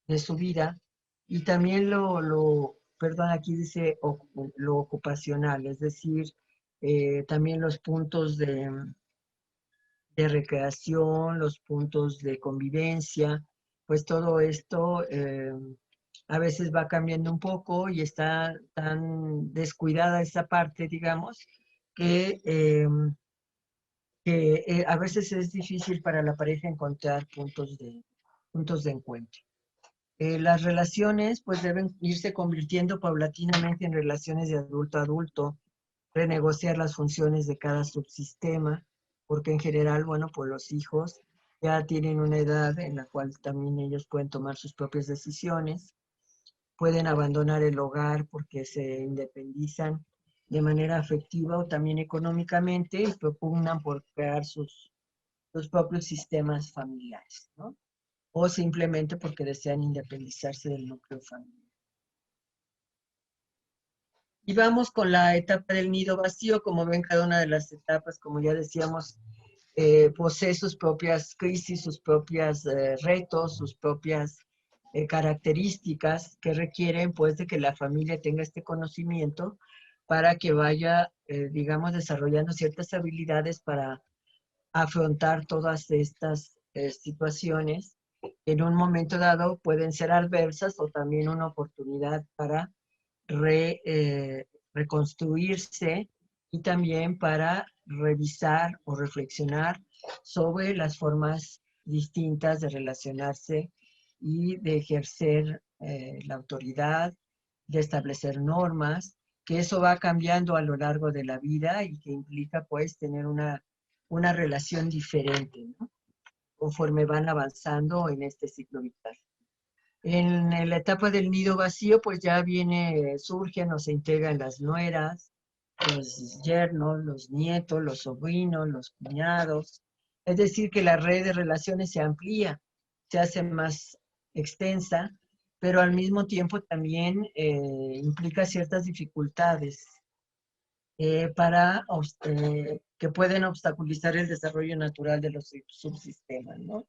de su vida. Y también perdón, aquí dice lo ocupacional, es decir, también los puntos de recreación, los puntos de convivencia, pues todo esto a veces va cambiando un poco y está tan descuidada esa parte, digamos, que, a veces es difícil para la pareja encontrar puntos de encuentro. Las relaciones pues deben irse convirtiendo paulatinamente en relaciones de adulto a adulto, renegociar las funciones de cada subsistema, porque en general, bueno, pues los hijos ya tienen una edad en la cual también ellos pueden tomar sus propias decisiones, pueden abandonar el hogar porque se independizan de manera afectiva o también económicamente y propugnan por crear sus propios sistemas familiares, ¿no? O simplemente porque desean independizarse del núcleo familiar. Y vamos con la etapa del nido vacío. Como ven, cada una de las etapas, como ya decíamos, posee sus propias crisis, sus propios retos, sus propias características que requieren pues de que la familia tenga este conocimiento para que vaya, digamos, desarrollando ciertas habilidades para afrontar todas estas situaciones que en un momento dado pueden ser adversas o también una oportunidad para reconstruirse y también para revisar o reflexionar sobre las formas distintas de relacionarse y de ejercer la autoridad, de establecer normas, que eso va cambiando a lo largo de la vida y que implica pues tener una relación diferente, ¿no? Conforme van avanzando en este ciclo vital. En la etapa del nido vacío, pues ya surgen o se integran las nueras, los yernos, los nietos, los sobrinos, los cuñados. Es decir, que la red de relaciones se amplía, se hace más extensa, pero al mismo tiempo también implica ciertas dificultades que pueden obstaculizar el desarrollo natural de los subsistemas, ¿no?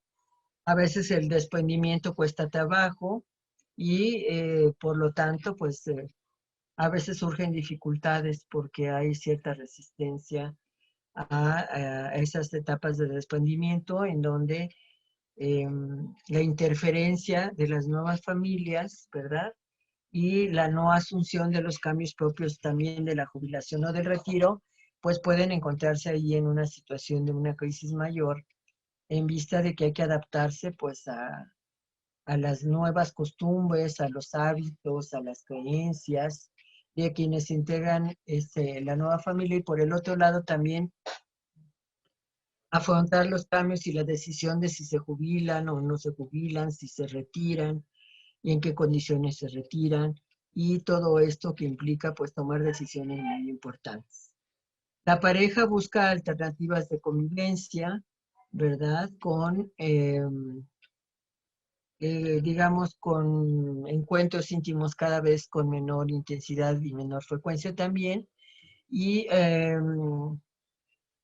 A veces el desprendimiento cuesta trabajo y por lo tanto, pues a veces surgen dificultades porque hay cierta resistencia a esas etapas de desprendimiento en donde la interferencia de las nuevas familias, ¿verdad? Y la no asunción de los cambios propios también de la jubilación o del retiro, pues pueden encontrarse ahí en una situación de una crisis mayor en vista de que hay que adaptarse pues a las nuevas costumbres, a los hábitos, a las creencias de quienes integran la nueva familia y por el otro lado también afrontar los cambios y la decisión de si se jubilan o no se jubilan, si se retiran y en qué condiciones se retiran, y todo esto que implica pues tomar decisiones muy importantes. La pareja busca alternativas de convivencia, ¿verdad? Con, digamos, con encuentros íntimos cada vez con menor intensidad y menor frecuencia también. Y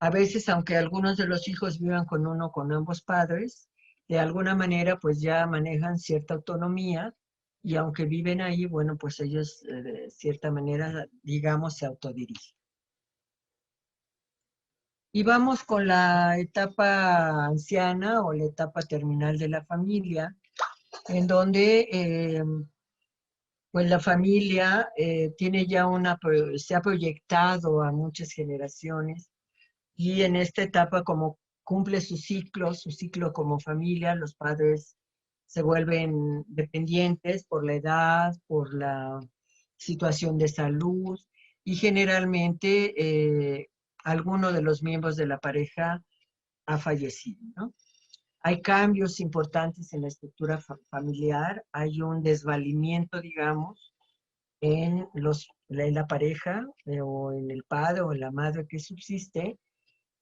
a veces, aunque algunos de los hijos vivan con uno o con ambos padres, de alguna manera pues ya manejan cierta autonomía y aunque viven ahí, bueno, pues ellos de cierta manera, digamos, se autodirigen. Y vamos con la etapa anciana o la etapa terminal de la familia, en donde pues la familia tiene ya se ha proyectado a muchas generaciones y en esta etapa como cumple su ciclo como familia, los padres se vuelven dependientes por la edad, por la situación de salud y generalmente alguno de los miembros de la pareja ha fallecido, ¿no? Hay cambios importantes en la estructura familiar, hay un desvalimiento, digamos, en la pareja o en el padre o en la madre que subsiste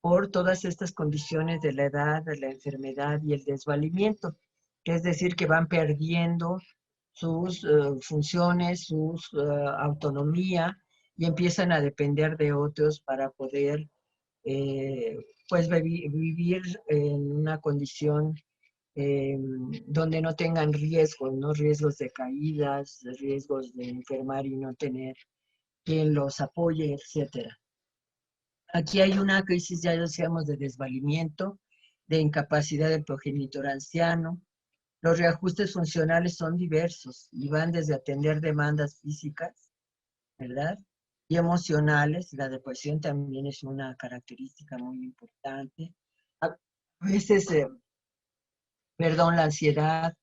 por todas estas condiciones de la edad, de la enfermedad y el desvalimiento, que es decir, que van perdiendo sus funciones, su autonomía y empiezan a depender de otros para poder pues vivir en una condición donde no tengan riesgos, ¿no? Riesgos de caídas, riesgos de enfermar y no tener quien los apoye, etcétera. Aquí hay una crisis, ya decíamos, de desvalimiento, de incapacidad del progenitor anciano. Los reajustes funcionales son diversos y van desde atender demandas físicas, ¿verdad? Y emocionales. La depresión también es una característica muy importante. A veces, la ansiedad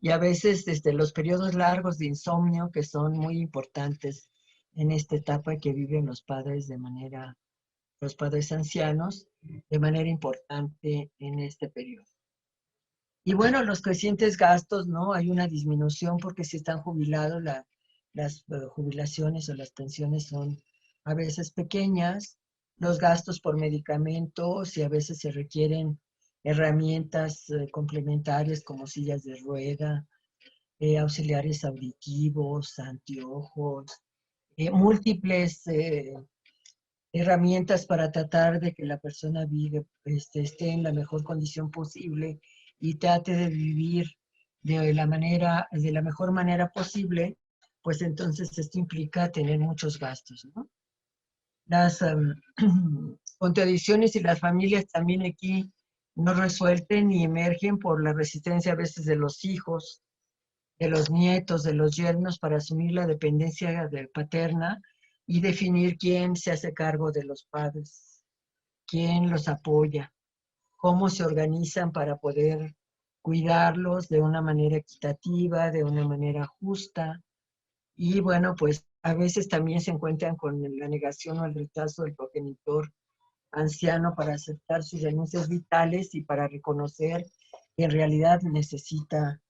y a veces desde los periodos largos de insomnio que son muy importantes en esta etapa que viven los padres ancianos de manera importante en este periodo. Y bueno, los crecientes gastos, ¿no? Hay una disminución porque si están jubilados, las jubilaciones o las pensiones son a veces pequeñas, los gastos por medicamentos y a veces se requieren herramientas complementarias como sillas de rueda, auxiliares auditivos, anteojos, múltiples herramientas para tratar de que la persona esté en la mejor condición posible y trate de vivir de la mejor manera posible, pues entonces esto implica tener muchos gastos, ¿no? Las contradicciones y las familias también aquí no resuelten ni emergen por la resistencia a veces de los hijos, de los nietos, de los yernos para asumir la dependencia paterna y definir quién se hace cargo de los padres, quién los apoya, cómo se organizan para poder cuidarlos de una manera equitativa, de una manera justa. Y bueno, pues a veces también se encuentran con la negación o el rechazo del progenitor anciano para aceptar sus renuncias vitales y para reconocer que en realidad necesita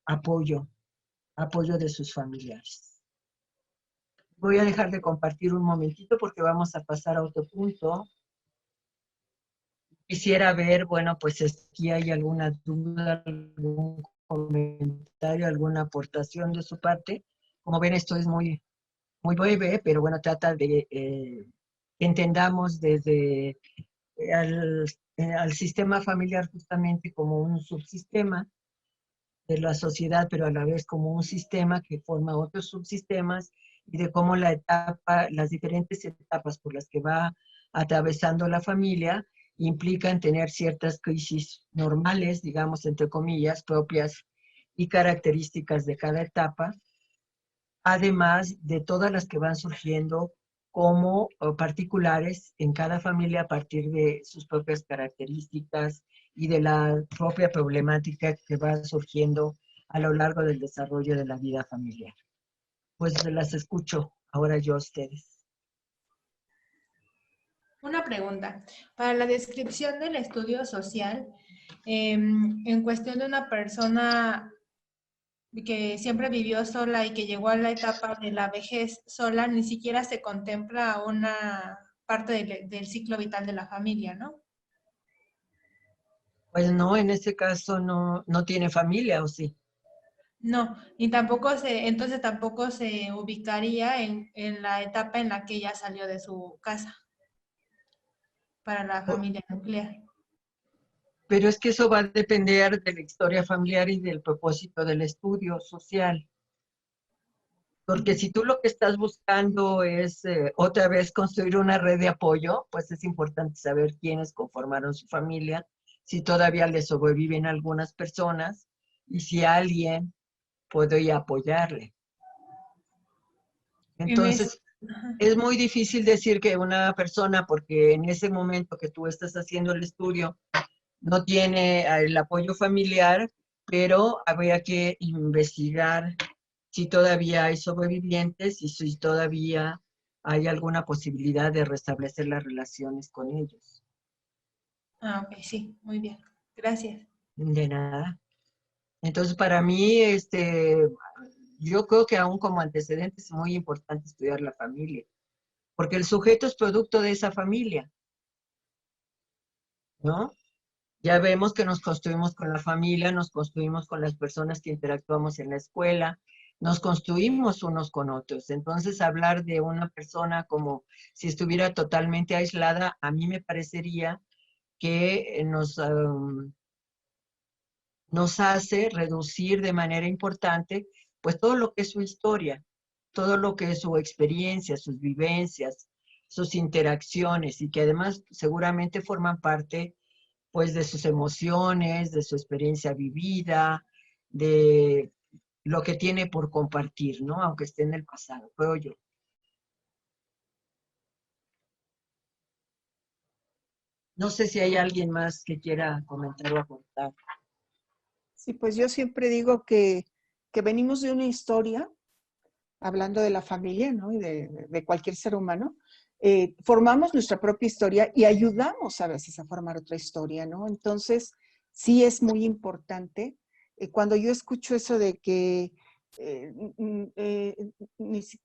apoyo de sus familiares. Voy a dejar de compartir un momentito porque vamos a pasar a otro punto. Quisiera ver, bueno, pues si hay alguna duda, algún comentario, alguna aportación de su parte. Como ven, esto es muy breve, pero bueno, trata de que entendamos desde al sistema familiar justamente como un subsistema de la sociedad, pero a la vez como un sistema que forma otros subsistemas y de cómo las diferentes etapas por las que va atravesando la familia implican tener ciertas crisis normales, digamos, entre comillas, propias y características de cada etapa, además de todas las que van surgiendo como particulares en cada familia a partir de sus propias características y de la propia problemática que va surgiendo a lo largo del desarrollo de la vida familiar. Pues las escucho ahora yo a ustedes. Una pregunta. Para la descripción del estudio social, en cuestión de una persona que siempre vivió sola y que llegó a la etapa de la vejez sola, ni siquiera se contempla una parte del ciclo vital de la familia, ¿no? Pues no, en ese caso no tiene familia, ¿o sí? No, y entonces tampoco se ubicaría en la etapa en la que ella salió de su casa para la O- familia nuclear. Pero es que eso va a depender de la historia familiar y del propósito del estudio social. Porque si tú lo que estás buscando es otra vez construir una red de apoyo, pues es importante saber quiénes conformaron su familia, si todavía le sobreviven algunas personas y si alguien puede apoyarle. En ese, Entonces, es muy difícil decir que una persona, porque en ese momento que tú estás haciendo el estudio, no tiene el apoyo familiar, pero habría que investigar si todavía hay sobrevivientes y si todavía hay alguna posibilidad de restablecer las relaciones con ellos. ok, sí, muy bien. Gracias. De nada. Entonces, para mí, yo creo que aún como antecedente es muy importante estudiar la familia, porque el sujeto es producto de esa familia, ¿no? Ya vemos que nos construimos con la familia, nos construimos con las personas que interactuamos en la escuela, nos construimos unos con otros. Entonces, hablar de una persona como si estuviera totalmente aislada, a mí me parecería que nos hace reducir de manera importante, pues todo lo que es su historia, todo lo que es su experiencia, sus vivencias, sus interacciones y que además seguramente forman parte pues de sus emociones, de su experiencia vivida, de lo que tiene por compartir, ¿no? Aunque esté en el pasado, creo yo. No sé si hay alguien más que quiera comentar o aportar. Sí, pues yo siempre digo que venimos de una historia, hablando de la familia, ¿no? Y de cualquier ser humano, formamos nuestra propia historia y ayudamos a veces a formar otra historia, ¿no? Entonces, sí es muy importante. Cuando yo escucho eso de que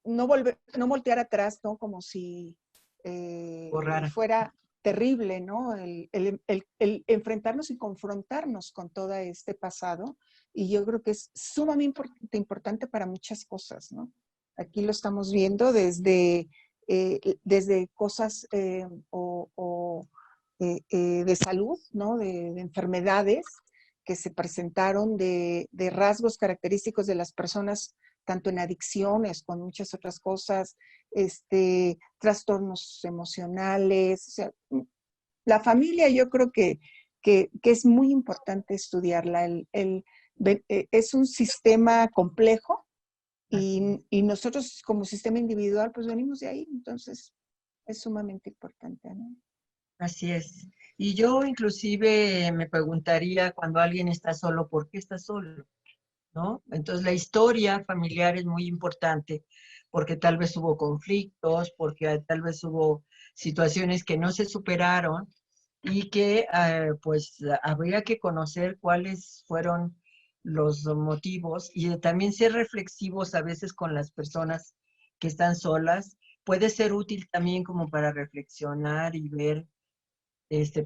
no voltear atrás, ¿no? Como si Borrar. fuera terrible, ¿no? El enfrentarnos y confrontarnos con todo este pasado. Y yo creo que es sumamente importante para muchas cosas, ¿no? Aquí lo estamos viendo desde cosas de salud, ¿no? De enfermedades que se presentaron, de rasgos característicos de las personas, tanto en adicciones, con muchas otras cosas, trastornos emocionales. O sea, la familia yo creo que es muy importante estudiarla. Es un sistema complejo y nosotros como sistema individual pues venimos de ahí, entonces es sumamente importante, ¿no? Así es. Y yo inclusive me preguntaría cuando alguien está solo, ¿por qué está solo? ¿No? Entonces la historia familiar es muy importante porque tal vez hubo conflictos, porque tal vez hubo situaciones que no se superaron y que pues habría que conocer cuáles fueron los motivos y también ser reflexivos a veces con las personas que están solas. Puede ser útil también como para reflexionar y ver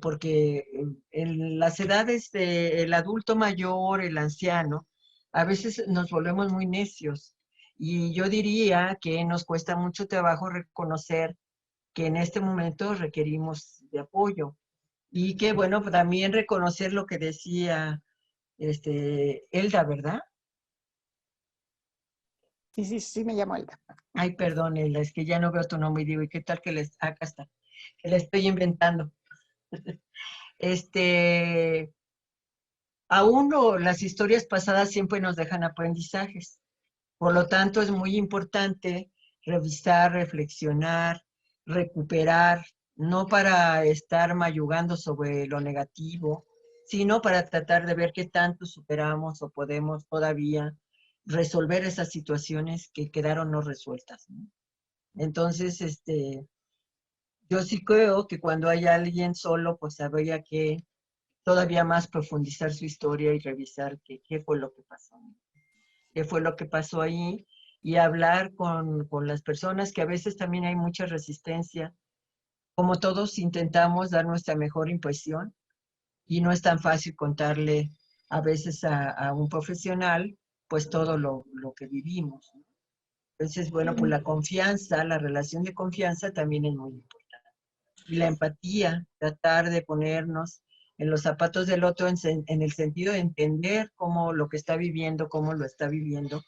porque en las edades del adulto mayor, el anciano, a veces nos volvemos muy necios. Y yo diría que nos cuesta mucho trabajo reconocer que en este momento requerimos de apoyo. Y que, bueno, también reconocer lo que decía Elda, ¿verdad? Sí, sí, sí, me llamo Elda. Ay, perdón, Elda, es que ya no veo tu nombre y digo, ¿y qué tal que les, acá está, que le estoy inventando? Este, las historias pasadas siempre nos dejan aprendizajes. Por lo tanto, es muy importante revisar, reflexionar, recuperar, no para estar mayugando sobre lo negativo, sino para tratar de ver qué tanto superamos o podemos todavía resolver esas situaciones que quedaron no resueltas, ¿no? Entonces, Yo sí creo que cuando hay alguien solo, pues habría que todavía más profundizar su historia y revisar qué fue lo que pasó, qué fue lo que pasó ahí, y hablar con las personas, que a veces también hay mucha resistencia. Como todos intentamos dar nuestra mejor impresión y no es tan fácil contarle a veces a un profesional pues todo lo que vivimos, ¿no? Entonces, bueno, pues la confianza, la relación de confianza también es muy importante. Y la empatía, tratar de ponernos en los zapatos del otro en el sentido de entender cómo lo que está viviendo, cómo lo está viviendo,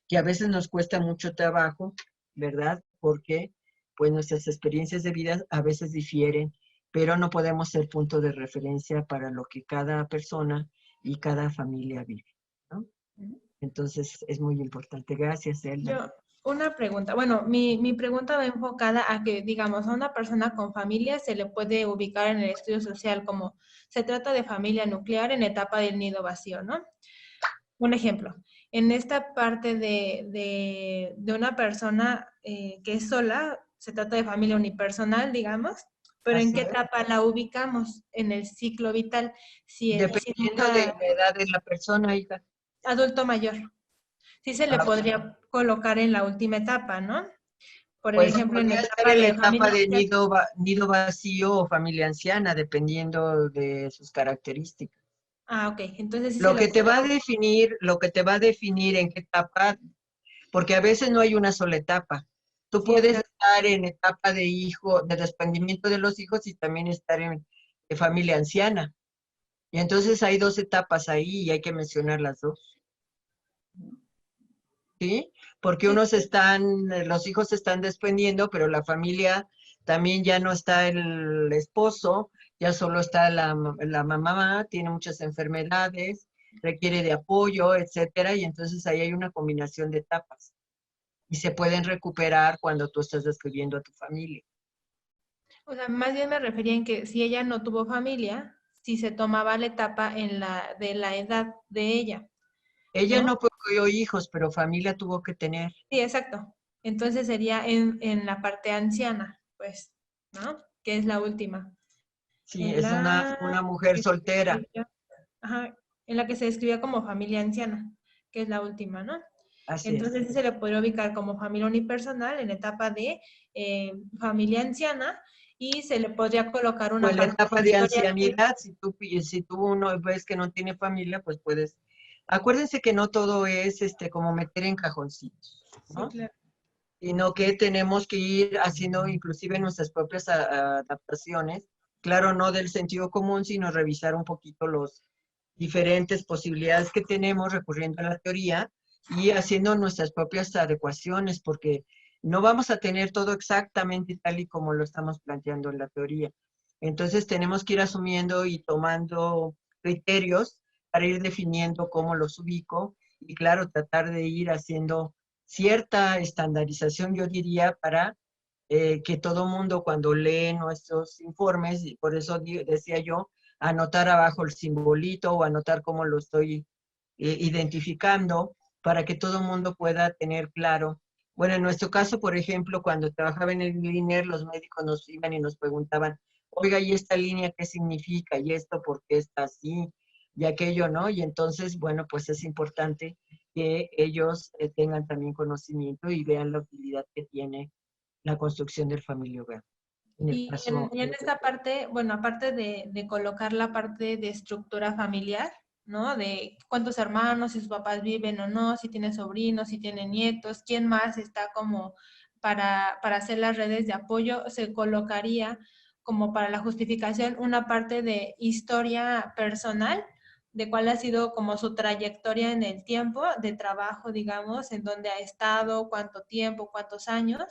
que a veces nos cuesta mucho trabajo, ¿verdad? Porque pues nuestras experiencias de vida a veces difieren, pero no podemos ser punto de referencia para lo que cada persona y cada familia vive, ¿no? Entonces es muy importante. Gracias, Elda. Yo, una pregunta. Bueno, mi pregunta va enfocada a que, digamos, a una persona con familia se le puede ubicar en el estudio social como se trata de familia nuclear en etapa del nido vacío, ¿no? Un ejemplo, en esta parte de una persona que es sola, se trata de familia unipersonal, digamos, pero ¿en Así qué es. etapa la ubicamos en el ciclo vital? Si Dependiendo de nunca la edad de la persona, hija. adulto mayor, sí se le Ah, podría colocar en la última etapa, ¿no? Por pues ejemplo, en podría estar etapa en la de etapa familia. de nido vacío o familia anciana, dependiendo de sus características. Ah, ok, entonces sí se Lo le que te puede. va a definir, lo que te va a definir en qué etapa, porque a veces no hay una sola etapa. Tú Sí, puedes exacto. estar en etapa de hijo, de desprendimiento de los hijos y también estar en familia anciana. Y entonces hay dos etapas ahí y hay que mencionar las dos, ¿sí? Porque Sí, los hijos se están desprendiendo, pero la familia también ya no está el esposo, ya solo está la mamá, tiene muchas enfermedades, requiere de apoyo, etcétera, y entonces ahí hay una combinación de etapas. Y se pueden recuperar cuando tú estás describiendo a tu familia. o sea, más bien me refería en que si ella no tuvo familia, si se tomaba la etapa de la edad de ella, Ella ¿no? no procreó hijos, pero familia tuvo que tener. Sí, exacto. Entonces sería en la parte anciana, pues, ¿no? Que es la última. Sí, En es la una mujer que se soltera. describía, ajá, en la que se describía como familia anciana, que es la última, ¿no? Así es. Entonces sí se le podría ubicar como familia unipersonal en etapa de familia anciana y se le podría colocar O una en la parte de etapa de historia de vida. ancianidad, si tú uno ves que no tiene familia, pues puedes. Acuérdense que no todo es como meter en cajoncitos, Sí, ¿no? claro. Sino que tenemos que ir haciendo inclusive nuestras propias adaptaciones. Claro, no del sentido común, sino revisar un poquito los diferentes posibilidades que tenemos recurriendo a la teoría y haciendo nuestras propias adecuaciones, porque no vamos a tener todo exactamente tal y como lo estamos planteando en la teoría. Entonces tenemos que ir asumiendo y tomando criterios para ir definiendo cómo los ubico y claro, tratar de ir haciendo cierta estandarización, yo diría, para que todo mundo cuando lee nuestros informes, y por eso decía yo, anotar abajo el simbolito o anotar cómo lo estoy identificando para que todo el mundo pueda tener claro. Bueno, en nuestro caso, por ejemplo, cuando trabajaba en el INER, los médicos nos iban y nos preguntaban, oiga, ¿y esta línea qué significa? ¿Y esto por qué está así? Y aquello, ¿no? Y entonces, bueno, pues es importante que ellos tengan también conocimiento y vean la utilidad que tiene la construcción del familia hogar. En el caso Y en esta parte, bueno, aparte de colocar la parte de estructura familiar, ¿no? De cuántos hermanos, si sus papás viven o no, si tiene sobrinos, si tiene nietos, quién más está como para hacer las redes de apoyo, se colocaría como para la justificación una parte de historia personal, de cuál ha sido como su trayectoria en el tiempo de trabajo, digamos, en dónde ha estado, cuánto tiempo, cuántos años,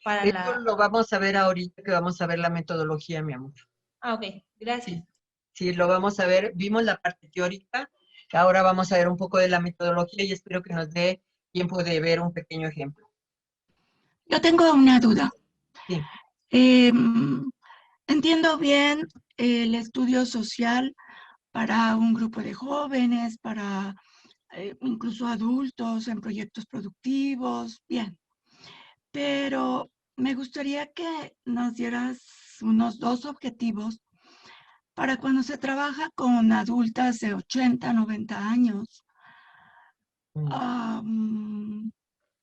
para Eso la. lo vamos a ver ahorita que vamos a ver la metodología, mi amor. Ah, ok, gracias. Sí, sí, lo vamos a ver. Vimos la parte teórica, ahora vamos a ver un poco de la metodología y espero que nos dé tiempo de ver un pequeño ejemplo. Yo tengo una duda. Sí, Entiendo bien el estudio social para un grupo de jóvenes, para incluso adultos en proyectos productivos, bien. Pero me gustaría que nos dieras unos 2 objetivos para cuando se trabaja con adultas de 80, 90 años.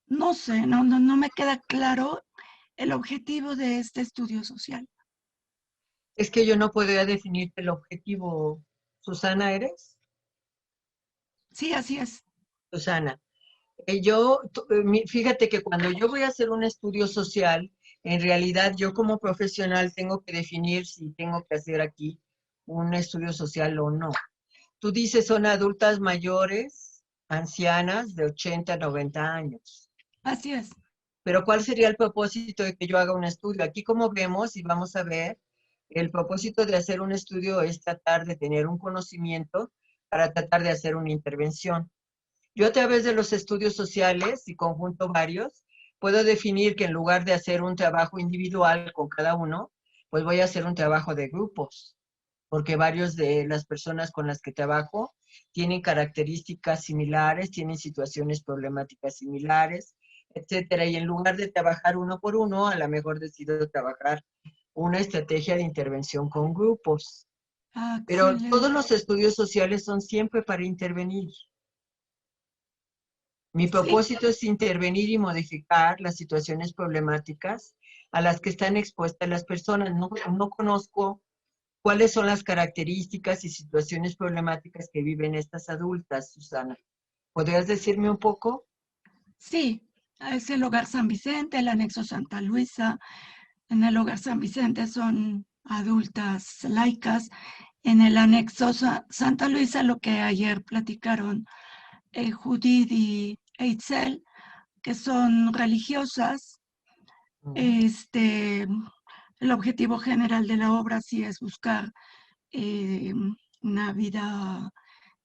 No sé, no me queda claro el objetivo de este estudio social. Es que yo no podría definirte el objetivo. Susana, ¿eres? Sí, así es. Susana. Fíjate que cuando yo voy a hacer un estudio social, en realidad yo como profesional tengo que definir si tengo que hacer aquí un estudio social o no. Tú dices son adultas mayores, ancianas de 80, 90 años. Así es. Pero ¿cuál sería el propósito de que yo haga un estudio? Aquí como vemos y vamos a ver, el propósito de hacer un estudio es tratar de tener un conocimiento para tratar de hacer una intervención. Yo a través de los estudios sociales y conjunto varios, puedo definir que en lugar de hacer un trabajo individual con cada uno, pues voy a hacer un trabajo de grupos, porque varios de las personas con las que trabajo tienen características similares, tienen situaciones problemáticas similares, etcétera. Y en lugar de trabajar uno por uno, a lo mejor decido trabajar una estrategia de intervención con grupos. Pero todos Excelente. los estudios sociales son siempre para intervenir. Mi Sí, propósito es intervenir y modificar las situaciones problemáticas a las que están expuestas las personas. No conozco cuáles son las características y situaciones problemáticas que viven estas adultas, Susana. ¿Podrías decirme un poco? sí. Es el Hogar San Vicente, el anexo Santa Luisa. En el Hogar San Vicente son adultas laicas. En el anexo Santa Luisa, lo que ayer platicaron Judith y Eitzel, que son religiosas. El objetivo general de la obra sí es buscar eh, una vida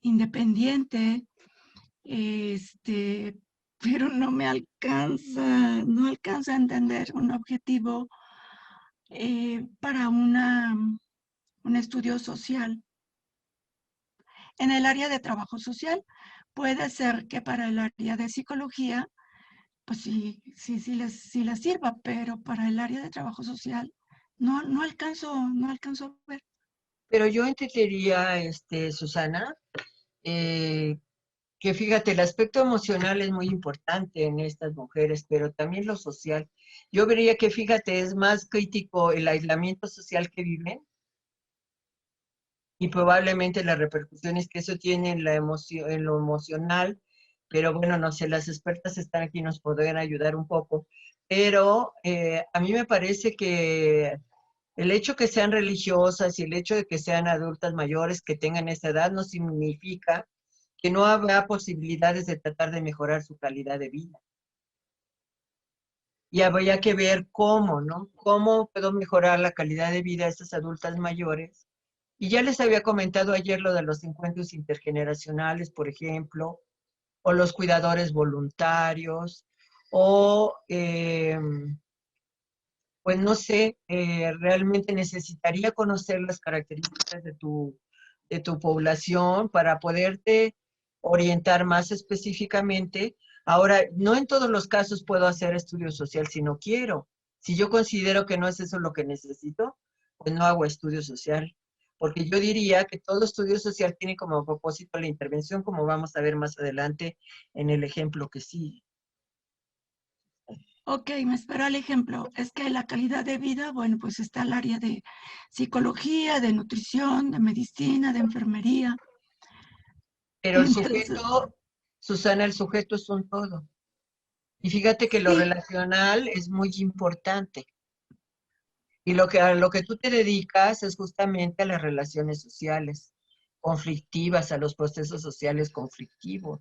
independiente, este, pero no alcanza a entender un objetivo para un estudio social. En el área de trabajo social, puede ser que para el área de psicología, pues sí les sirva, pero para el área de trabajo social no alcanzo a ver. Pero yo entendería, Susana, que fíjate, el aspecto emocional es muy importante en estas mujeres, pero también lo social. Yo vería que, fíjate, es más crítico el aislamiento social que viven y probablemente las repercusiones que eso tiene en en lo emocional, pero bueno, no sé, las expertas están aquí, nos podrían ayudar un poco, pero a mí me parece que el hecho que sean religiosas y el hecho de que sean adultas mayores que tengan esa edad no significa que no habrá posibilidades de tratar de mejorar su calidad de vida. Y habría que ver cómo, ¿no? ¿Cómo puedo mejorar la calidad de vida de estas adultas mayores? Y ya les había comentado ayer lo de los encuentros intergeneracionales, por ejemplo, o los cuidadores voluntarios, o, pues no sé, realmente necesitaría conocer las características de tu población para poderte orientar más específicamente. Ahora, no en todos los casos puedo hacer estudio social si no quiero. Si yo considero que no es eso lo que necesito, pues no hago estudio social. Porque yo diría que todo estudio social tiene como propósito la intervención, como vamos a ver más adelante en el ejemplo que sigue. Ok, me espera el ejemplo. Es que la calidad de vida, bueno, pues está el área de psicología, de nutrición, de medicina, de enfermería. Pero el Entonces, sujeto, Susana, el sujeto es un todo. Y fíjate que lo sí, relacional es muy importante. Y a lo que tú te dedicas es justamente a las relaciones sociales conflictivas, a los procesos sociales conflictivos,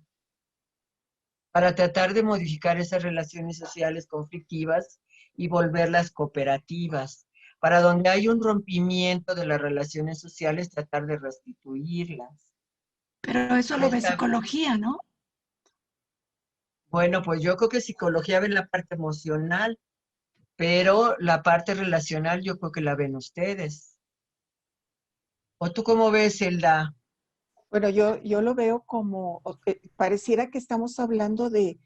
para tratar de modificar esas relaciones sociales conflictivas y volverlas cooperativas. Para donde hay un rompimiento de las relaciones sociales, tratar de restituirlas. pero eso lo ve psicología, ¿no? Bueno, pues yo creo que psicología ve la parte emocional, pero la parte relacional yo creo que la ven ustedes. ¿O tú cómo ves, Zelda? Bueno, yo lo veo como, pareciera que estamos hablando de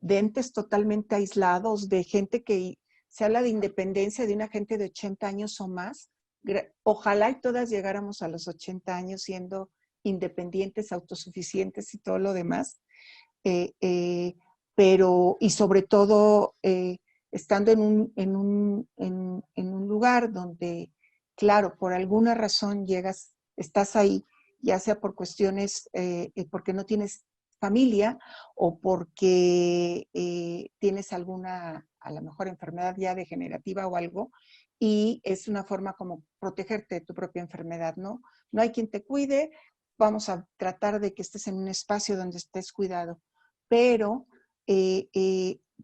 entes totalmente aislados, de gente que se habla de independencia de una gente de 80 años o más. Ojalá y todas llegáramos a los 80 años siendo independientes, autosuficientes y todo lo demás. Pero, y sobre todo, estando en un lugar donde, claro, por alguna razón estás ahí, ya sea por cuestiones, porque no tienes familia o porque tienes alguna, a lo mejor, enfermedad ya degenerativa o algo, y es una forma como protegerte de tu propia enfermedad, ¿no? No hay quien te cuide, vamos a tratar de que estés en un espacio donde estés cuidado. Pero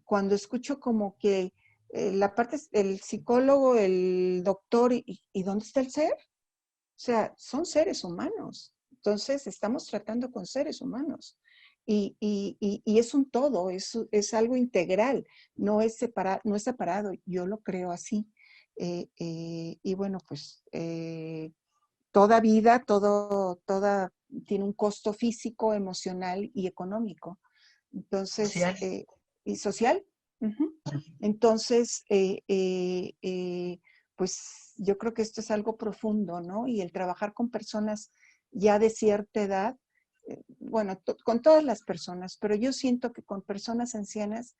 cuando escucho como que la parte, el psicólogo, el doctor, ¿y dónde está el ser? O sea, son seres humanos. Entonces, estamos tratando con seres humanos. Y es un todo, es algo integral, no es separado, yo lo creo así. Y bueno, pues toda vida, toda tiene un costo físico, emocional y económico. Entonces, Social. y social. Uh-huh. Entonces, pues yo creo que esto es algo profundo, ¿no? Y el trabajar con personas ya de cierta edad, bueno, con todas las personas, pero yo siento que con personas ancianas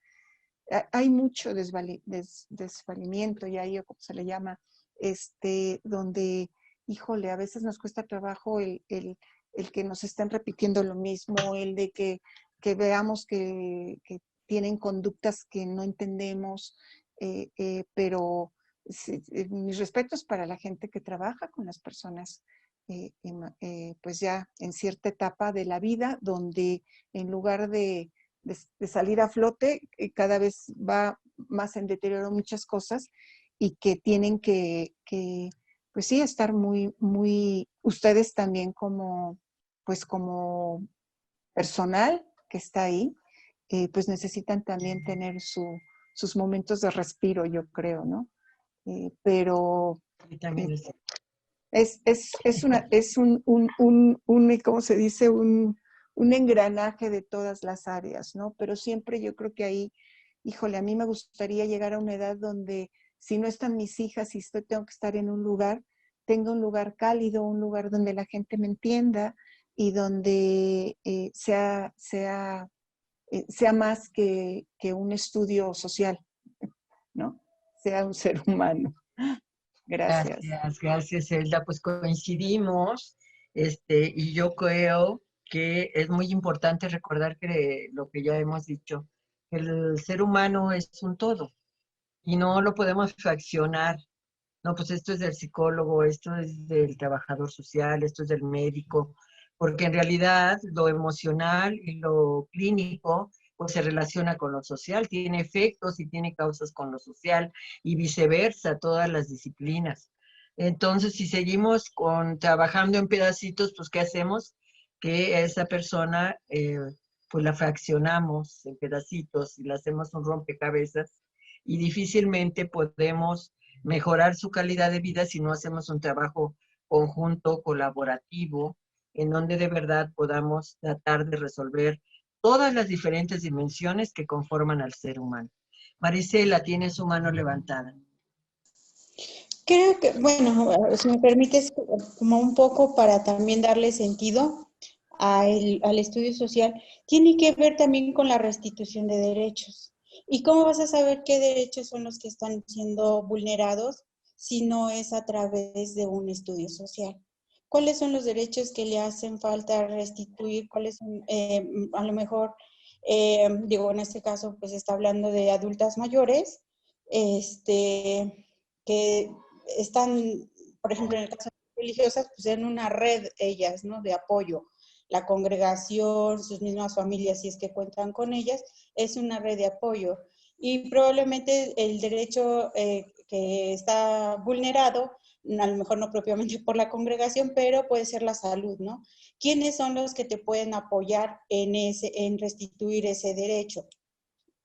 hay mucho desvalimiento, ya ahí, como se le llama, donde, híjole, a veces nos cuesta trabajo el que nos estén repitiendo lo mismo, el de que veamos que tienen conductas que no entendemos, pero mis respetos para la gente que trabaja con las personas, pues ya en cierta etapa de la vida, donde en lugar de salir a flote, cada vez va más en deterioro muchas cosas y que tienen pues sí, estar muy, ustedes también pues como personal que está ahí, pues necesitan también tener sus momentos de respiro, yo creo, ¿no? Pero También es ¿cómo se dice? Un engranaje de todas las áreas, ¿no? Pero siempre yo creo que ahí, híjole, a mí me gustaría llegar a una edad donde si no están mis hijas y tengo que estar en un lugar, tenga un lugar cálido, un lugar donde la gente me entienda y donde sea más que un estudio social, ¿no? Sea un ser humano. Gracias. Gracias, Elda. Pues coincidimos, y yo creo que es muy importante recordar que lo que ya hemos dicho, el ser humano es un todo y no lo podemos fraccionar. No, pues esto es del psicólogo, esto es del trabajador social, esto es del médico, porque en realidad lo emocional y lo clínico pues se relaciona con lo social, tiene efectos y tiene causas con lo social y viceversa, todas las disciplinas. Entonces, si seguimos trabajando en pedacitos, pues ¿qué hacemos? Que esa persona pues la fraccionamos en pedacitos y la hacemos un rompecabezas y difícilmente podemos mejorar su calidad de vida si no hacemos un trabajo conjunto, colaborativo, en donde de verdad podamos tratar de resolver todas las diferentes dimensiones que conforman al ser humano. Marisela tiene su mano levantada. Creo que, bueno, si me permites, como un poco para también darle sentido al estudio social, tiene que ver también con la restitución de derechos. ¿Y cómo vas a saber qué derechos son los que están siendo vulnerados si no es a través de un estudio social? ¿Cuáles son los derechos que le hacen falta restituir? ¿Cuáles son, a lo mejor, digo, en este caso, pues está hablando de adultas mayores, que están, por ejemplo, en el caso de religiosas, pues en una red ellas, ¿no? De apoyo. La congregación, sus mismas familias, si es que cuentan con ellas, es una red de apoyo. Y probablemente el derecho que está vulnerado, a lo mejor no propiamente por la congregación, pero puede ser la salud, ¿no? ¿Quiénes son los que te pueden apoyar en restituir ese derecho?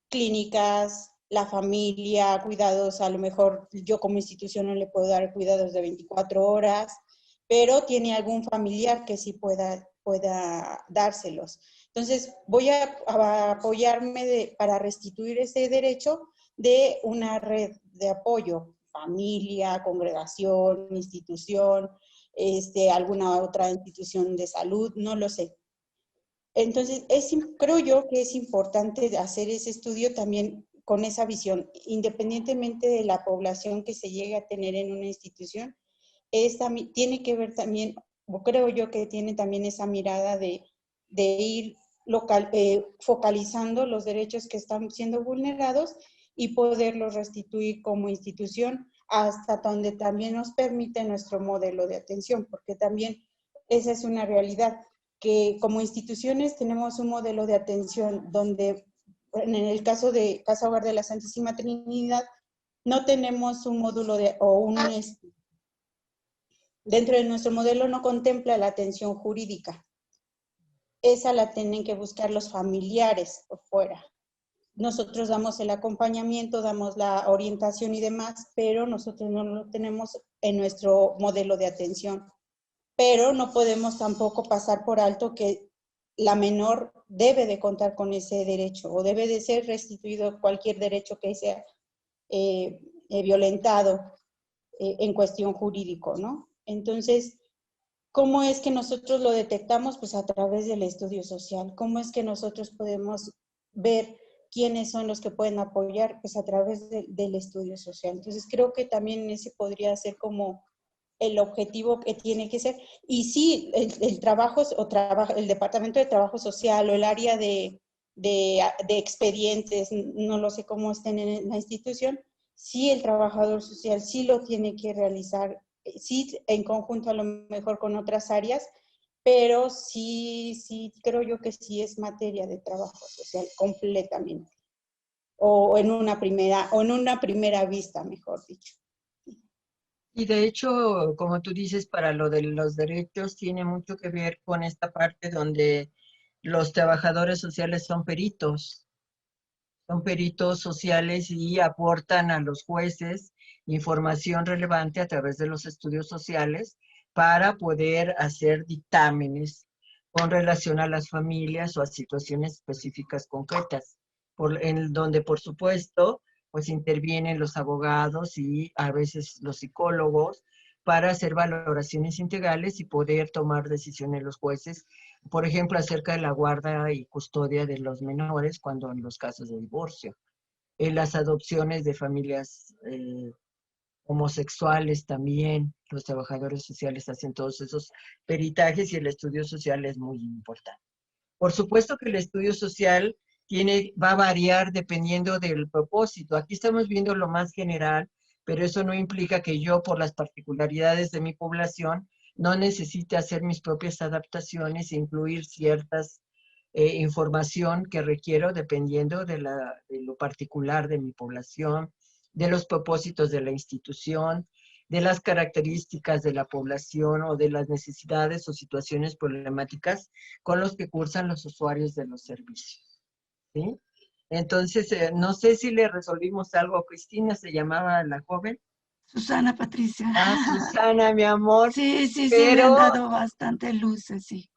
Clínicas, la familia, cuidados, a lo mejor yo como institución no le puedo dar cuidados de 24 horas, pero tiene algún familiar que sí pueda dárselos. Entonces, voy a apoyarme para restituir ese derecho de una red de apoyo, familia, congregación, institución, alguna otra institución de salud, no lo sé. Entonces, creo yo que es importante hacer ese estudio también con esa visión, independientemente de la población que se llegue a tener en una institución, tiene que ver también, o creo yo que tiene también esa mirada de ir focalizando los derechos que están siendo vulnerados y poderlos restituir como institución hasta donde también nos permite nuestro modelo de atención, porque también esa es una realidad, que como instituciones tenemos un modelo de atención donde, en el caso de Casa Hogar de la Santísima Trinidad, no tenemos un módulo dentro de nuestro modelo no contempla la atención jurídica. Esa la tienen que buscar los familiares por fuera. Nosotros damos el acompañamiento, damos la orientación y demás, pero nosotros no lo tenemos en nuestro modelo de atención. Pero no podemos tampoco pasar por alto que la menor debe de contar con ese derecho o debe de ser restituido cualquier derecho que sea violentado en cuestión jurídico, ¿no? Entonces, ¿cómo es que nosotros lo detectamos? Pues a través del estudio social. ¿Cómo es que nosotros podemos ver quiénes son los que pueden apoyar? Pues a través del estudio social. Entonces, creo que también ese podría ser como el objetivo que tiene que ser. Y sí, el Departamento de Trabajo Social o el área de expedientes, no lo sé cómo estén en la institución, sí el trabajador social sí lo tiene que realizar, sí en conjunto a lo mejor con otras áreas, pero sí creo yo que sí es materia de trabajo social completamente. O en una primera vista, mejor dicho. Y de hecho, como tú dices, para lo de los derechos tiene mucho que ver con esta parte donde los trabajadores sociales son peritos sociales y aportan a los jueces información relevante a través de los estudios sociales para poder hacer dictámenes con relación a las familias o a situaciones específicas concretas, donde por supuesto pues intervienen los abogados y a veces los psicólogos para hacer valoraciones integrales y poder tomar decisiones los jueces, por ejemplo, acerca de la guarda y custodia de los menores cuando en los casos de divorcio. En las adopciones de familias homosexuales también, los trabajadores sociales hacen todos esos peritajes y el estudio social es muy importante. Por supuesto que el estudio social va a variar dependiendo del propósito. Aquí estamos viendo lo más general, pero eso no implica que yo, por las particularidades de mi población, no necesite hacer mis propias adaptaciones e incluir ciertas información que requiero dependiendo de lo particular de mi población, de los propósitos de la institución, de las características de la población o de las necesidades o situaciones problemáticas con los que cursan los usuarios de los servicios. ¿Sí? Entonces, no sé si le resolvimos algo a Cristina, se llamaba la joven. Susana Patricia. Ah, Susana, mi amor. Sí, me han dado bastante luces, sí.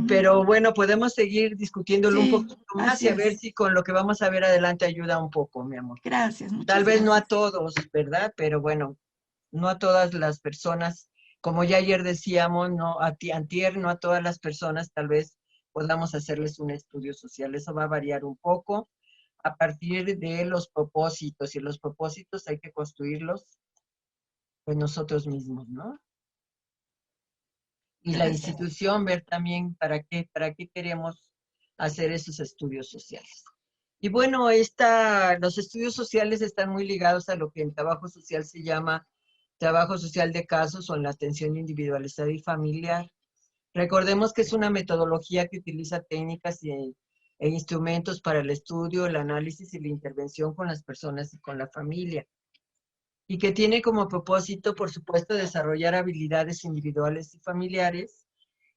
Pero bueno, podemos seguir discutiéndolo un poquito más y a ver es. si con lo que vamos a ver adelante ayuda un poco, mi amor. Gracias, muchas Tal vez gracias. no a todos, ¿verdad? Pero bueno, no a todas las personas, como ya ayer decíamos, antier, no a todas las personas tal vez podamos hacerles un estudio social. Eso va a variar un poco a partir de los propósitos, y los propósitos hay que construirlos pues nosotros mismos, ¿no? Y la institución ver también para qué queremos hacer esos estudios sociales. Y bueno, los estudios sociales están muy ligados a lo que en trabajo social se llama trabajo social de casos o en la atención individualizada y familiar. Recordemos que es una metodología que utiliza técnicas e instrumentos para el estudio, el análisis y la intervención con las personas y con la familia. Y que tiene como propósito, por supuesto, desarrollar habilidades individuales y familiares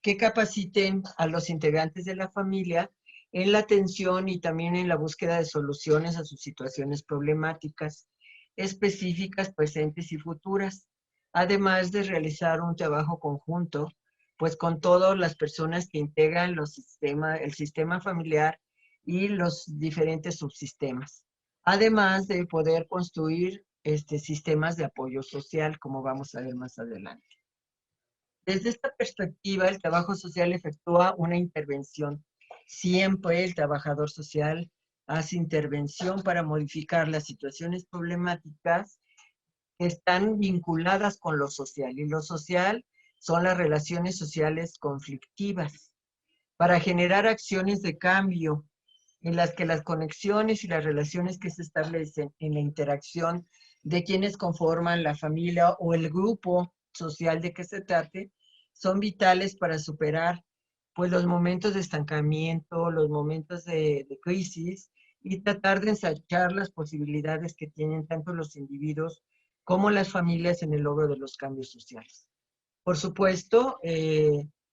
que capaciten a los integrantes de la familia en la atención y también en la búsqueda de soluciones a sus situaciones problemáticas específicas, presentes y futuras, además de realizar un trabajo conjunto, pues con todas las personas que integran el sistema familiar y los diferentes subsistemas. además de poder construir sistemas de apoyo social, como vamos a ver más adelante. Desde esta perspectiva, el trabajo social efectúa una intervención. Siempre el trabajador social hace intervención para modificar las situaciones problemáticas que están vinculadas con lo social. Y lo social son las relaciones sociales conflictivas, para generar acciones de cambio en las que las conexiones y las relaciones que se establecen en la interacción de quienes conforman la familia o el grupo social de que se trate, son vitales para superar pues, los momentos de estancamiento, los momentos de crisis, y tratar de ensanchar las posibilidades que tienen tanto los individuos como las familias en el logro de los cambios sociales. Por supuesto,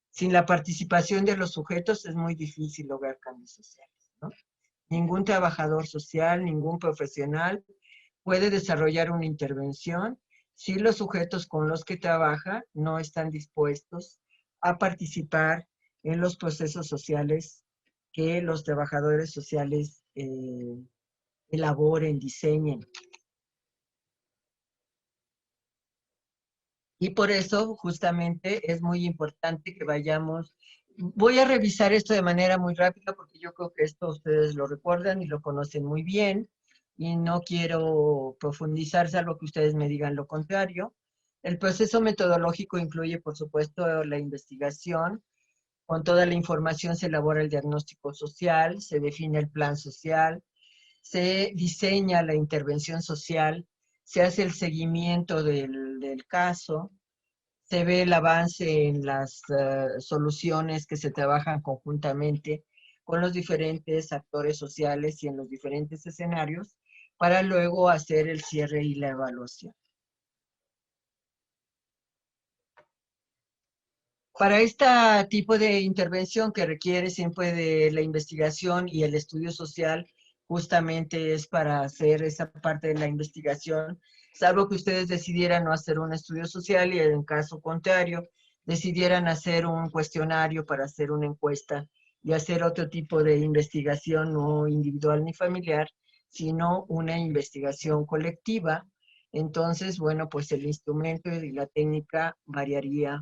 sin la participación de los sujetos es muy difícil lograr cambios sociales, ¿no? Ningún trabajador social, ningún profesional puede desarrollar una intervención si los sujetos con los que trabaja no están dispuestos a participar en los procesos sociales que los trabajadores sociales elaboren, diseñen. Y por eso, justamente, es muy importante que vayamos. Voy a revisar esto de manera muy rápida porque yo creo que esto ustedes lo recuerdan y lo conocen muy bien y no quiero profundizar, salvo que ustedes me digan lo contrario. El proceso metodológico incluye, por supuesto, la investigación. Con toda la información se elabora el diagnóstico social, se define el plan social, se diseña la intervención social, se hace el seguimiento del caso, se ve el avance en las soluciones que se trabajan conjuntamente con los diferentes actores sociales y en los diferentes escenarios para luego hacer el cierre y la evaluación. Para este tipo de intervención que requiere siempre de la investigación y el estudio social, justamente es para hacer esa parte de la investigación, salvo que ustedes decidieran no hacer un estudio social y en caso contrario, decidieran hacer un cuestionario para hacer una encuesta y hacer otro tipo de investigación no individual ni familiar, sino una investigación colectiva. Entonces, bueno, pues el instrumento y la técnica variaría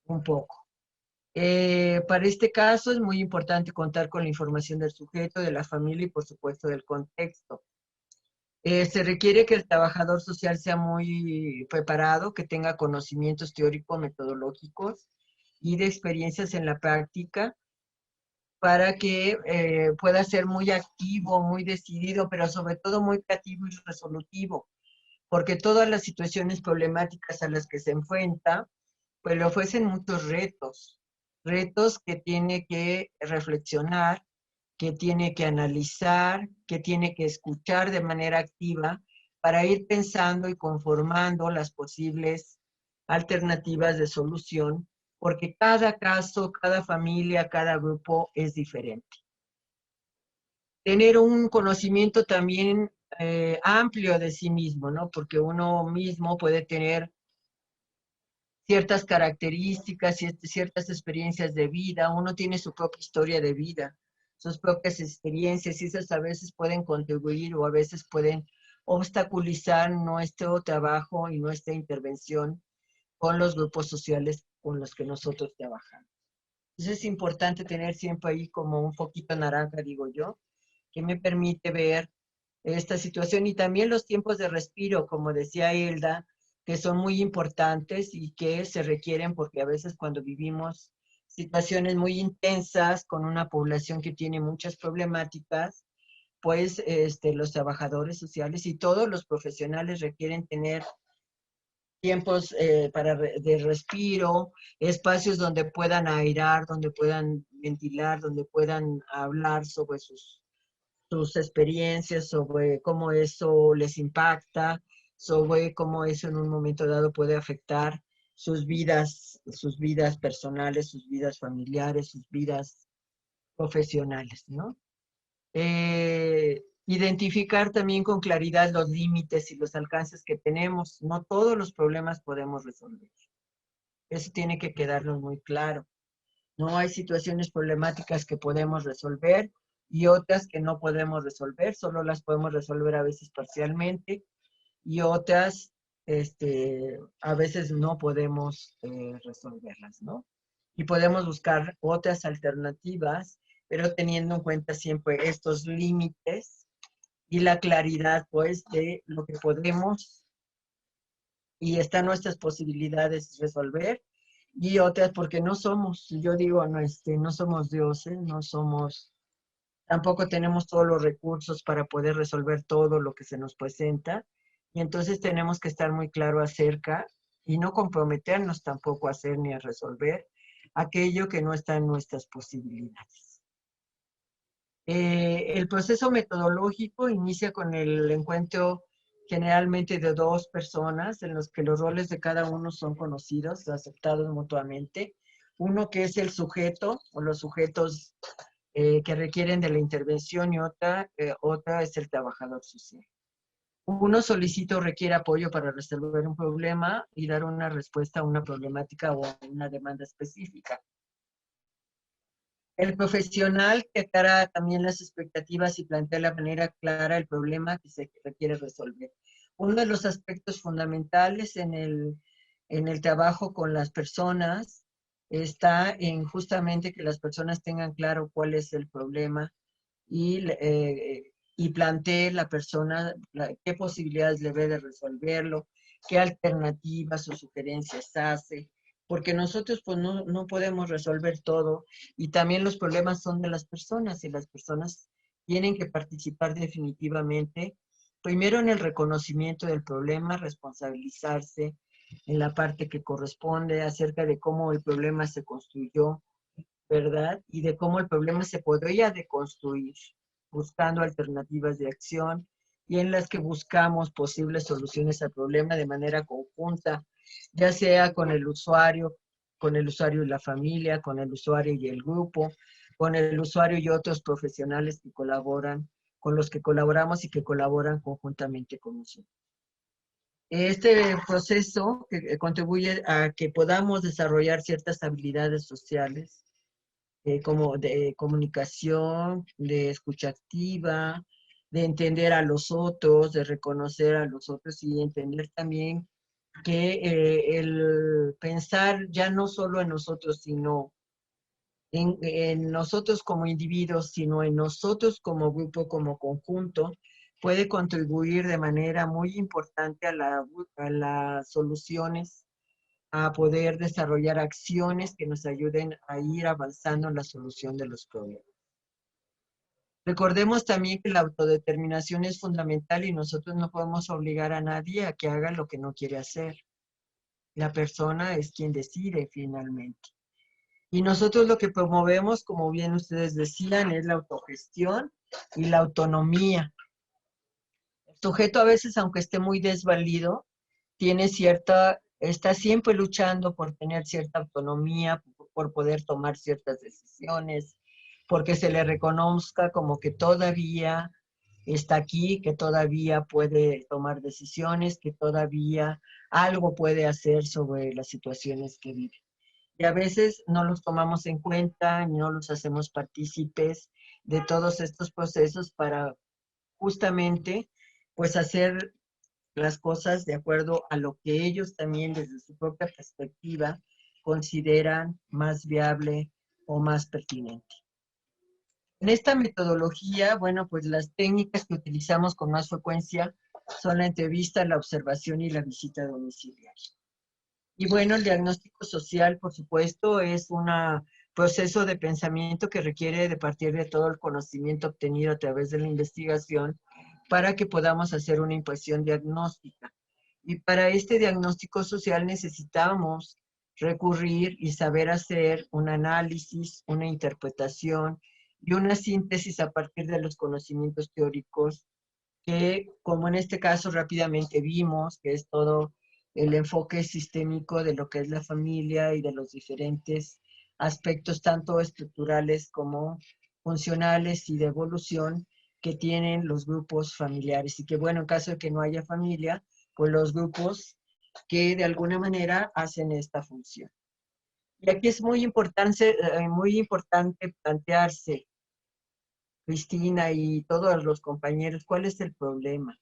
un poco. Para este caso es muy importante contar con la información del sujeto, de la familia y por supuesto del contexto. Se requiere que el trabajador social sea muy preparado, que tenga conocimientos teóricos, metodológicos y de experiencias en la práctica para que pueda ser muy activo, muy decidido, pero sobre todo muy creativo y resolutivo, porque todas las situaciones problemáticas a las que se enfrenta pues le ofrecen muchos retos, retos que tiene que reflexionar, que tiene que analizar, que tiene que escuchar de manera activa para ir pensando y conformando las posibles alternativas de solución, porque cada caso, cada familia, cada grupo es diferente. Tener un conocimiento también amplio de sí mismo, ¿no? Porque uno mismo puede tener ciertas características, ciertas experiencias de vida, uno tiene su propia historia de vida, sus propias experiencias, y esas a veces pueden contribuir o a veces pueden obstaculizar nuestro trabajo y nuestra intervención con los grupos sociales con los que nosotros trabajamos. Entonces es importante tener siempre ahí como un foquito naranja, digo yo, que me permite ver esta situación y también los tiempos de respiro, como decía Hilda, que son muy importantes y que se requieren porque a veces cuando vivimos situaciones muy intensas con una población que tiene muchas problemáticas, pues los trabajadores sociales y todos los profesionales requieren tener tiempos de respiro, espacios donde puedan airar, donde puedan ventilar, donde puedan hablar sobre sus experiencias, sobre cómo eso les impacta, sobre cómo eso en un momento dado puede afectar sus vidas personales, sus vidas familiares, sus vidas profesionales, ¿no? Identificar también con claridad los límites y los alcances que tenemos. No todos los problemas podemos resolver. Eso tiene que quedarnos muy claro. No hay situaciones problemáticas que podemos resolver y otras que no podemos resolver, solo las podemos resolver a veces parcialmente, y otras a veces no podemos resolverlas, ¿no? Y podemos buscar otras alternativas, pero teniendo en cuenta siempre estos límites y la claridad, pues, de lo que podemos y están nuestras posibilidades de resolver, y otras porque no somos, yo digo, no somos dioses, no somos, tampoco tenemos todos los recursos para poder resolver todo lo que se nos presenta, y entonces tenemos que estar muy claro acerca y no comprometernos tampoco a hacer ni a resolver aquello que no está en nuestras posibilidades. El proceso metodológico inicia con el encuentro generalmente de dos personas en los que los roles de cada uno son conocidos, aceptados mutuamente. Uno que es el sujeto o los sujetos que requieren de la intervención y otra es el trabajador social. Uno solicita o requiere apoyo para resolver un problema y dar una respuesta a una problemática o a una demanda específica. El profesional que aclara también las expectativas y plantea de la manera clara el problema que se requiere resolver. Uno de los aspectos fundamentales en el trabajo con las personas está en justamente que las personas tengan claro cuál es el problema y plantee la persona qué posibilidades le ve de resolverlo, qué alternativas o sugerencias hace, porque nosotros pues no podemos resolver todo y también los problemas son de las personas y las personas tienen que participar definitivamente, primero en el reconocimiento del problema, responsabilizarse en la parte que corresponde acerca de cómo el problema se construyó, ¿verdad? Y de cómo el problema se podría deconstruir, buscando alternativas de acción y en las que buscamos posibles soluciones al problema de manera conjunta, ya sea con el usuario y la familia, con el usuario y el grupo, con el usuario y otros profesionales que colaboran, con los que colaboramos y que colaboran conjuntamente con nosotros. Este proceso contribuye a que podamos desarrollar ciertas habilidades sociales, como de comunicación, de escucha activa, de entender a los otros, de reconocer a los otros y entender también que el pensar ya no solo en nosotros, sino en nosotros como individuos, sino en nosotros como grupo, como conjunto, puede contribuir de manera muy importante a las soluciones, a poder desarrollar acciones que nos ayuden a ir avanzando en la solución de los problemas. Recordemos también que la autodeterminación es fundamental y nosotros no podemos obligar a nadie a que haga lo que no quiere hacer. La persona es quien decide finalmente. Y nosotros lo que promovemos, como bien ustedes decían, es la autogestión y la autonomía. El sujeto a veces, aunque esté muy desvalido, está siempre luchando por tener cierta autonomía, por poder tomar ciertas decisiones, porque se le reconozca como que todavía está aquí, que todavía puede tomar decisiones, que todavía algo puede hacer sobre las situaciones que vive. Y a veces no los tomamos en cuenta, ni no los hacemos partícipes de todos estos procesos para justamente pues hacer las cosas de acuerdo a lo que ellos también desde su propia perspectiva consideran más viable o más pertinente. En esta metodología, bueno, pues las técnicas que utilizamos con más frecuencia son la entrevista, la observación y la visita domiciliaria. Y bueno, el diagnóstico social, por supuesto, es un proceso de pensamiento que requiere de partir de todo el conocimiento obtenido a través de la investigación para que podamos hacer una impresión diagnóstica. Y para este diagnóstico social necesitamos recurrir y saber hacer un análisis, una interpretación y una síntesis a partir de los conocimientos teóricos que, como en este caso rápidamente vimos, que es todo el enfoque sistémico de lo que es la familia y de los diferentes aspectos, tanto estructurales como funcionales y de evolución que tienen los grupos familiares. Y que, bueno, en caso de que no haya familia, pues los grupos que de alguna manera hacen esta función. Y aquí es muy importante plantearse Cristina y todos los compañeros, ¿cuál es el problema?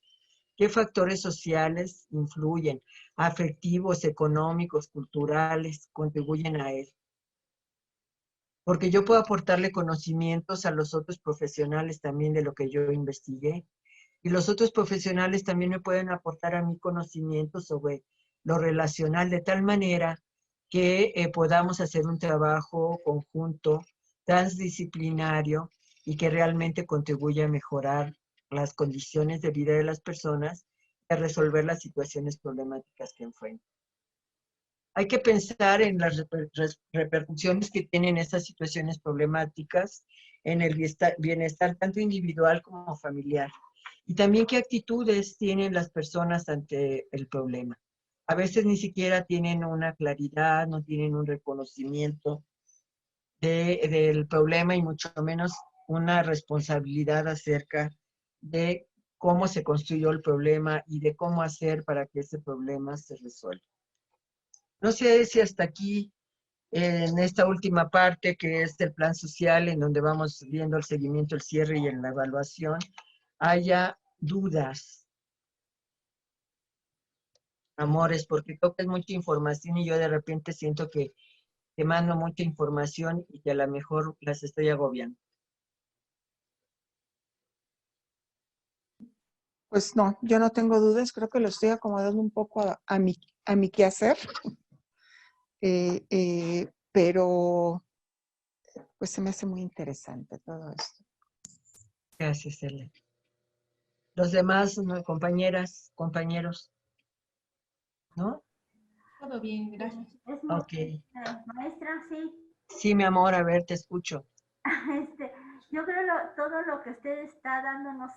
¿Qué factores sociales influyen? Afectivos, económicos, culturales, contribuyen a él. Porque yo puedo aportarle conocimientos a los otros profesionales también de lo que yo investigué. Y los otros profesionales también me pueden aportar a mí conocimientos sobre lo relacional, de tal manera que podamos hacer un trabajo conjunto, transdisciplinario, y que realmente contribuya a mejorar las condiciones de vida de las personas y a resolver las situaciones problemáticas que enfrentan. Hay que pensar en las repercusiones que tienen estas situaciones problemáticas en el bienestar tanto individual como familiar. Y también qué actitudes tienen las personas ante el problema. A veces ni siquiera tienen una claridad, no tienen un reconocimiento del problema y mucho menos una responsabilidad acerca de cómo se construyó el problema y de cómo hacer para que ese problema se resuelva. No sé si hasta aquí, en esta última parte, que es el plan social, en donde vamos viendo el seguimiento, el cierre y en la evaluación, haya dudas, amores, porque creo que es mucha información y yo de repente siento que te mando mucha información y que a lo mejor las estoy agobiando. Pues no, yo no tengo dudas, creo que lo estoy acomodando un poco a mi quehacer, pero pues se me hace muy interesante todo esto. Gracias, Elena. Los demás, ¿no? Compañeras, compañeros, ¿no? Todo bien, gracias. Ok. Maestra, sí. Sí, mi amor, a ver, te escucho. Yo creo todo lo que usted está dándonos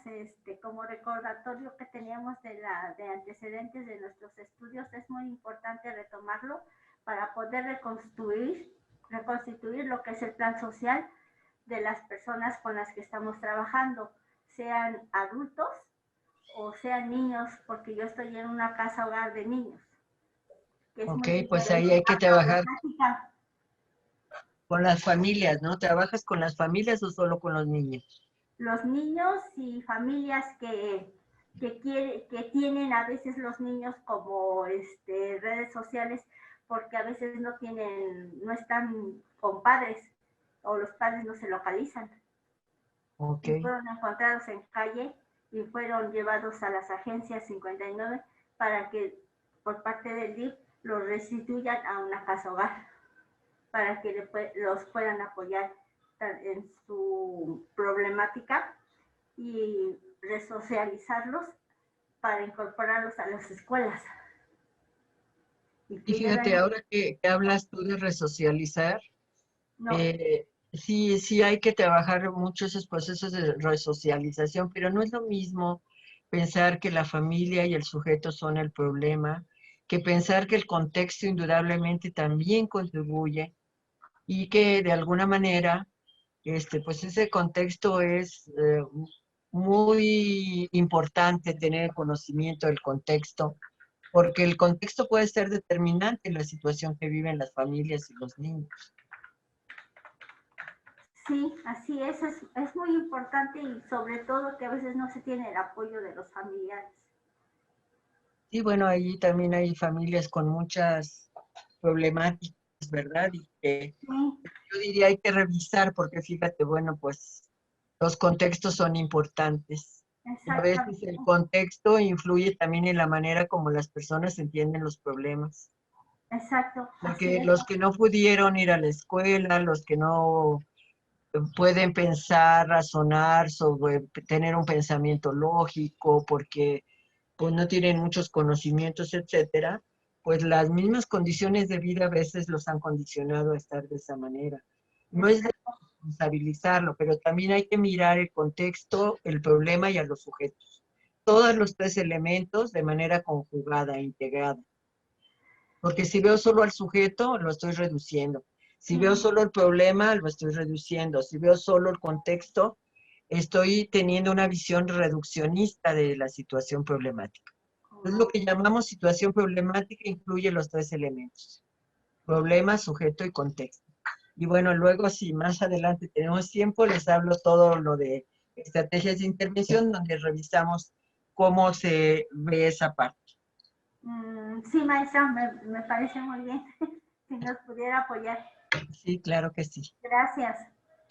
como recordatorio que teníamos de antecedentes de nuestros estudios es muy importante retomarlo para poder reconstituir lo que es el plan social de las personas con las que estamos trabajando, sean adultos o sean niños, porque yo estoy en una casa hogar de niños. Ok, pues ahí hay que trabajar con las familias, ¿no? ¿Trabajas con las familias o solo con los niños? Los niños y familias que tienen a veces los niños como redes sociales, porque a veces no están con padres o los padres no se localizan. Ok. Y fueron encontrados en calle y fueron llevados a las agencias 59 para que por parte del DIF los restituyan a una casa hogar, para que los puedan apoyar en su problemática y resocializarlos para incorporarlos a las escuelas. Y fíjate, ahora que hablas tú de resocializar, no. Sí hay que trabajar mucho esos procesos de resocialización, pero no es lo mismo pensar que la familia y el sujeto son el problema, que pensar que el contexto indudablemente también contribuye y que de alguna manera, pues ese contexto es muy importante tener conocimiento del contexto, porque el contexto puede ser determinante en la situación que viven las familias y los niños. Sí, así es muy importante y sobre todo que a veces no se tiene el apoyo de los familiares. Sí, bueno, ahí también hay familias con muchas problemáticas, ¿verdad? Y que yo diría hay que revisar porque fíjate, bueno, pues los contextos son importantes. Y a veces el contexto influye también en la manera como las personas entienden los problemas. Exacto. Porque los que no pudieron ir a la escuela, los que no pueden pensar, razonar sobre tener un pensamiento lógico, porque pues no tienen muchos conocimientos, etcétera, pues las mismas condiciones de vida a veces los han condicionado a estar de esa manera. No es de responsabilizarlo, pero también hay que mirar el contexto, el problema y a los sujetos. Todos los tres elementos de manera conjugada, integrada. Porque si veo solo al sujeto, lo estoy reduciendo. Si veo solo el problema, lo estoy reduciendo. Si veo solo el contexto, estoy teniendo una visión reduccionista de la situación problemática. Entonces, lo que llamamos situación problemática incluye los tres elementos: problema, sujeto y contexto. Y bueno, luego si más adelante tenemos tiempo, les hablo todo lo de estrategias de intervención, donde revisamos cómo se ve esa parte. Sí, maestra, me parece muy bien. Si nos pudiera apoyar. Sí, claro que sí. Gracias.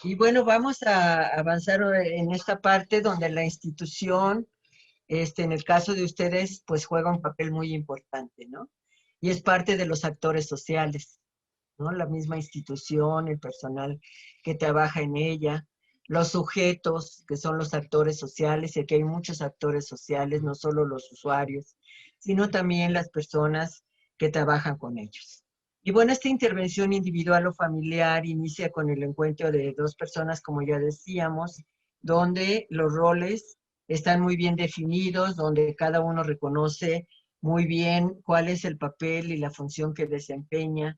Y bueno, vamos a avanzar en esta parte donde la institución, en el caso de ustedes, pues juega un papel muy importante, ¿no? Y es parte de los actores sociales, ¿no? La misma institución, el personal que trabaja en ella, los sujetos, que son los actores sociales, y aquí hay muchos actores sociales, no solo los usuarios, sino también las personas que trabajan con ellos. Y bueno, esta intervención individual o familiar inicia con el encuentro de dos personas, como ya decíamos, donde los roles están muy bien definidos, donde cada uno reconoce muy bien cuál es el papel y la función que desempeña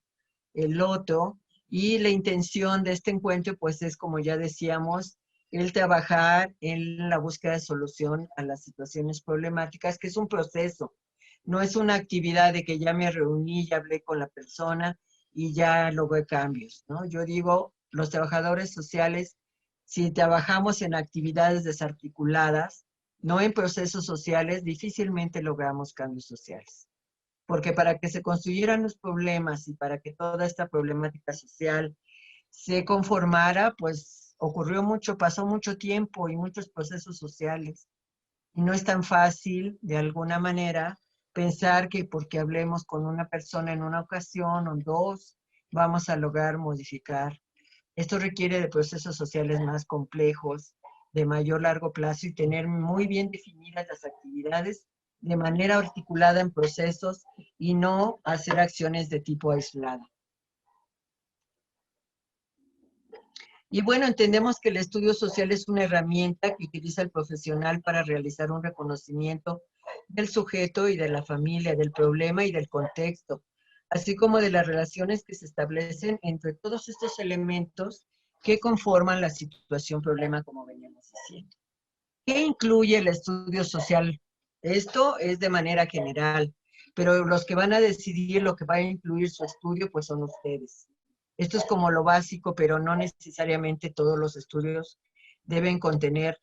el otro, y la intención de este encuentro, pues es, como ya decíamos, el trabajar en la búsqueda de solución a las situaciones problemáticas, que es un proceso. No es una actividad de que ya me reuní, ya hablé con la persona y ya logré cambios, ¿no? Yo digo, los trabajadores sociales, si trabajamos en actividades desarticuladas, no en procesos sociales, difícilmente logramos cambios sociales. Porque para que se construyeran los problemas y para que toda esta problemática social se conformara, pues ocurrió mucho, pasó mucho tiempo y muchos procesos sociales. Y no es tan fácil, de alguna manera, pensar que porque hablemos con una persona en una ocasión o dos, vamos a lograr modificar. Esto requiere de procesos sociales más complejos, de mayor largo plazo, y tener muy bien definidas las actividades de manera articulada en procesos y no hacer acciones de tipo aislado. Y bueno, entendemos que el estudio social es una herramienta que utiliza el profesional para realizar un reconocimiento del sujeto y de la familia, del problema y del contexto, así como de las relaciones que se establecen entre todos estos elementos que conforman la situación problema, como veníamos diciendo. ¿Qué incluye el estudio social? Esto es de manera general, pero los que van a decidir lo que va a incluir su estudio, pues son ustedes. Esto es como lo básico, pero no necesariamente todos los estudios deben contener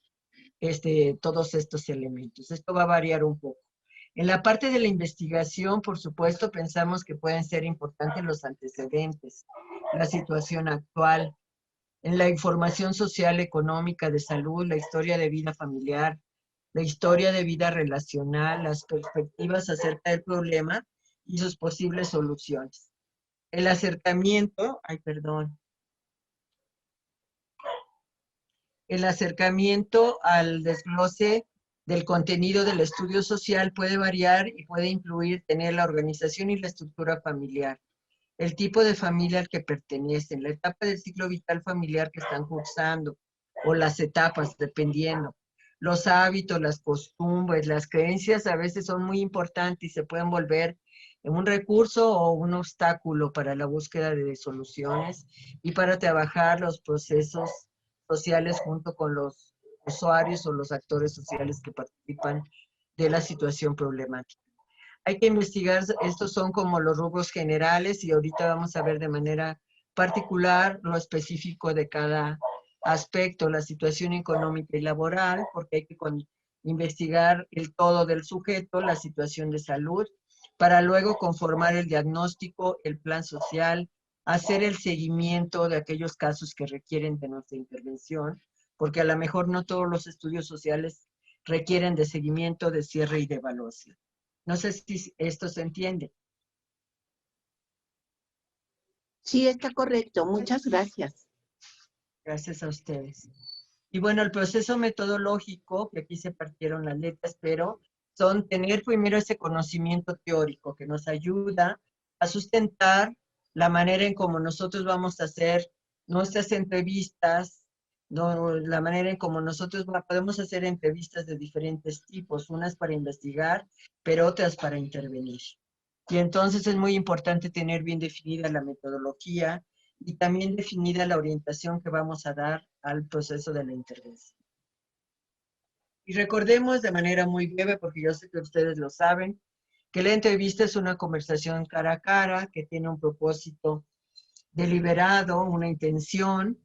todos estos elementos. Esto va a variar un poco. En la parte de la investigación, por supuesto, pensamos que pueden ser importantes los antecedentes, la situación actual, en la información social, económica, de salud, la historia de vida familiar, la historia de vida relacional, las perspectivas acerca del problema y sus posibles soluciones. El acercamiento, el acercamiento al desglose del contenido del estudio social puede variar y puede incluir tener la organización y la estructura familiar, el tipo de familia al que pertenecen, la etapa del ciclo vital familiar que están cursando, o las etapas, dependiendo. Los hábitos, las costumbres, las creencias a veces son muy importantes y se pueden volver un recurso o un obstáculo para la búsqueda de soluciones y para trabajar los procesos sociales junto con los usuarios o los actores sociales que participan de la situación problemática. Hay que investigar, estos son como los rubros generales y ahorita vamos a ver de manera particular lo específico de cada aspecto, la situación económica y laboral, porque hay que investigar el todo del sujeto, la situación de salud, para luego conformar el diagnóstico, el plan social, hacer el seguimiento de aquellos casos que requieren de nuestra intervención, porque a lo mejor no todos los estudios sociales requieren de seguimiento, de cierre y de evaluación. No sé si esto se entiende. Sí, está correcto. Muchas gracias. Gracias a ustedes. Y bueno, el proceso metodológico, que aquí se partieron las letras, pero son tener primero ese conocimiento teórico que nos ayuda a sustentar la manera en cómo nosotros vamos a hacer nuestras entrevistas, la manera en cómo nosotros podemos hacer entrevistas de diferentes tipos, unas para investigar, pero otras para intervenir. Y entonces es muy importante tener bien definida la metodología y también definida la orientación que vamos a dar al proceso de la intervención. Y recordemos de manera muy breve, porque yo sé que ustedes lo saben, que la entrevista es una conversación cara a cara que tiene un propósito deliberado, una intención,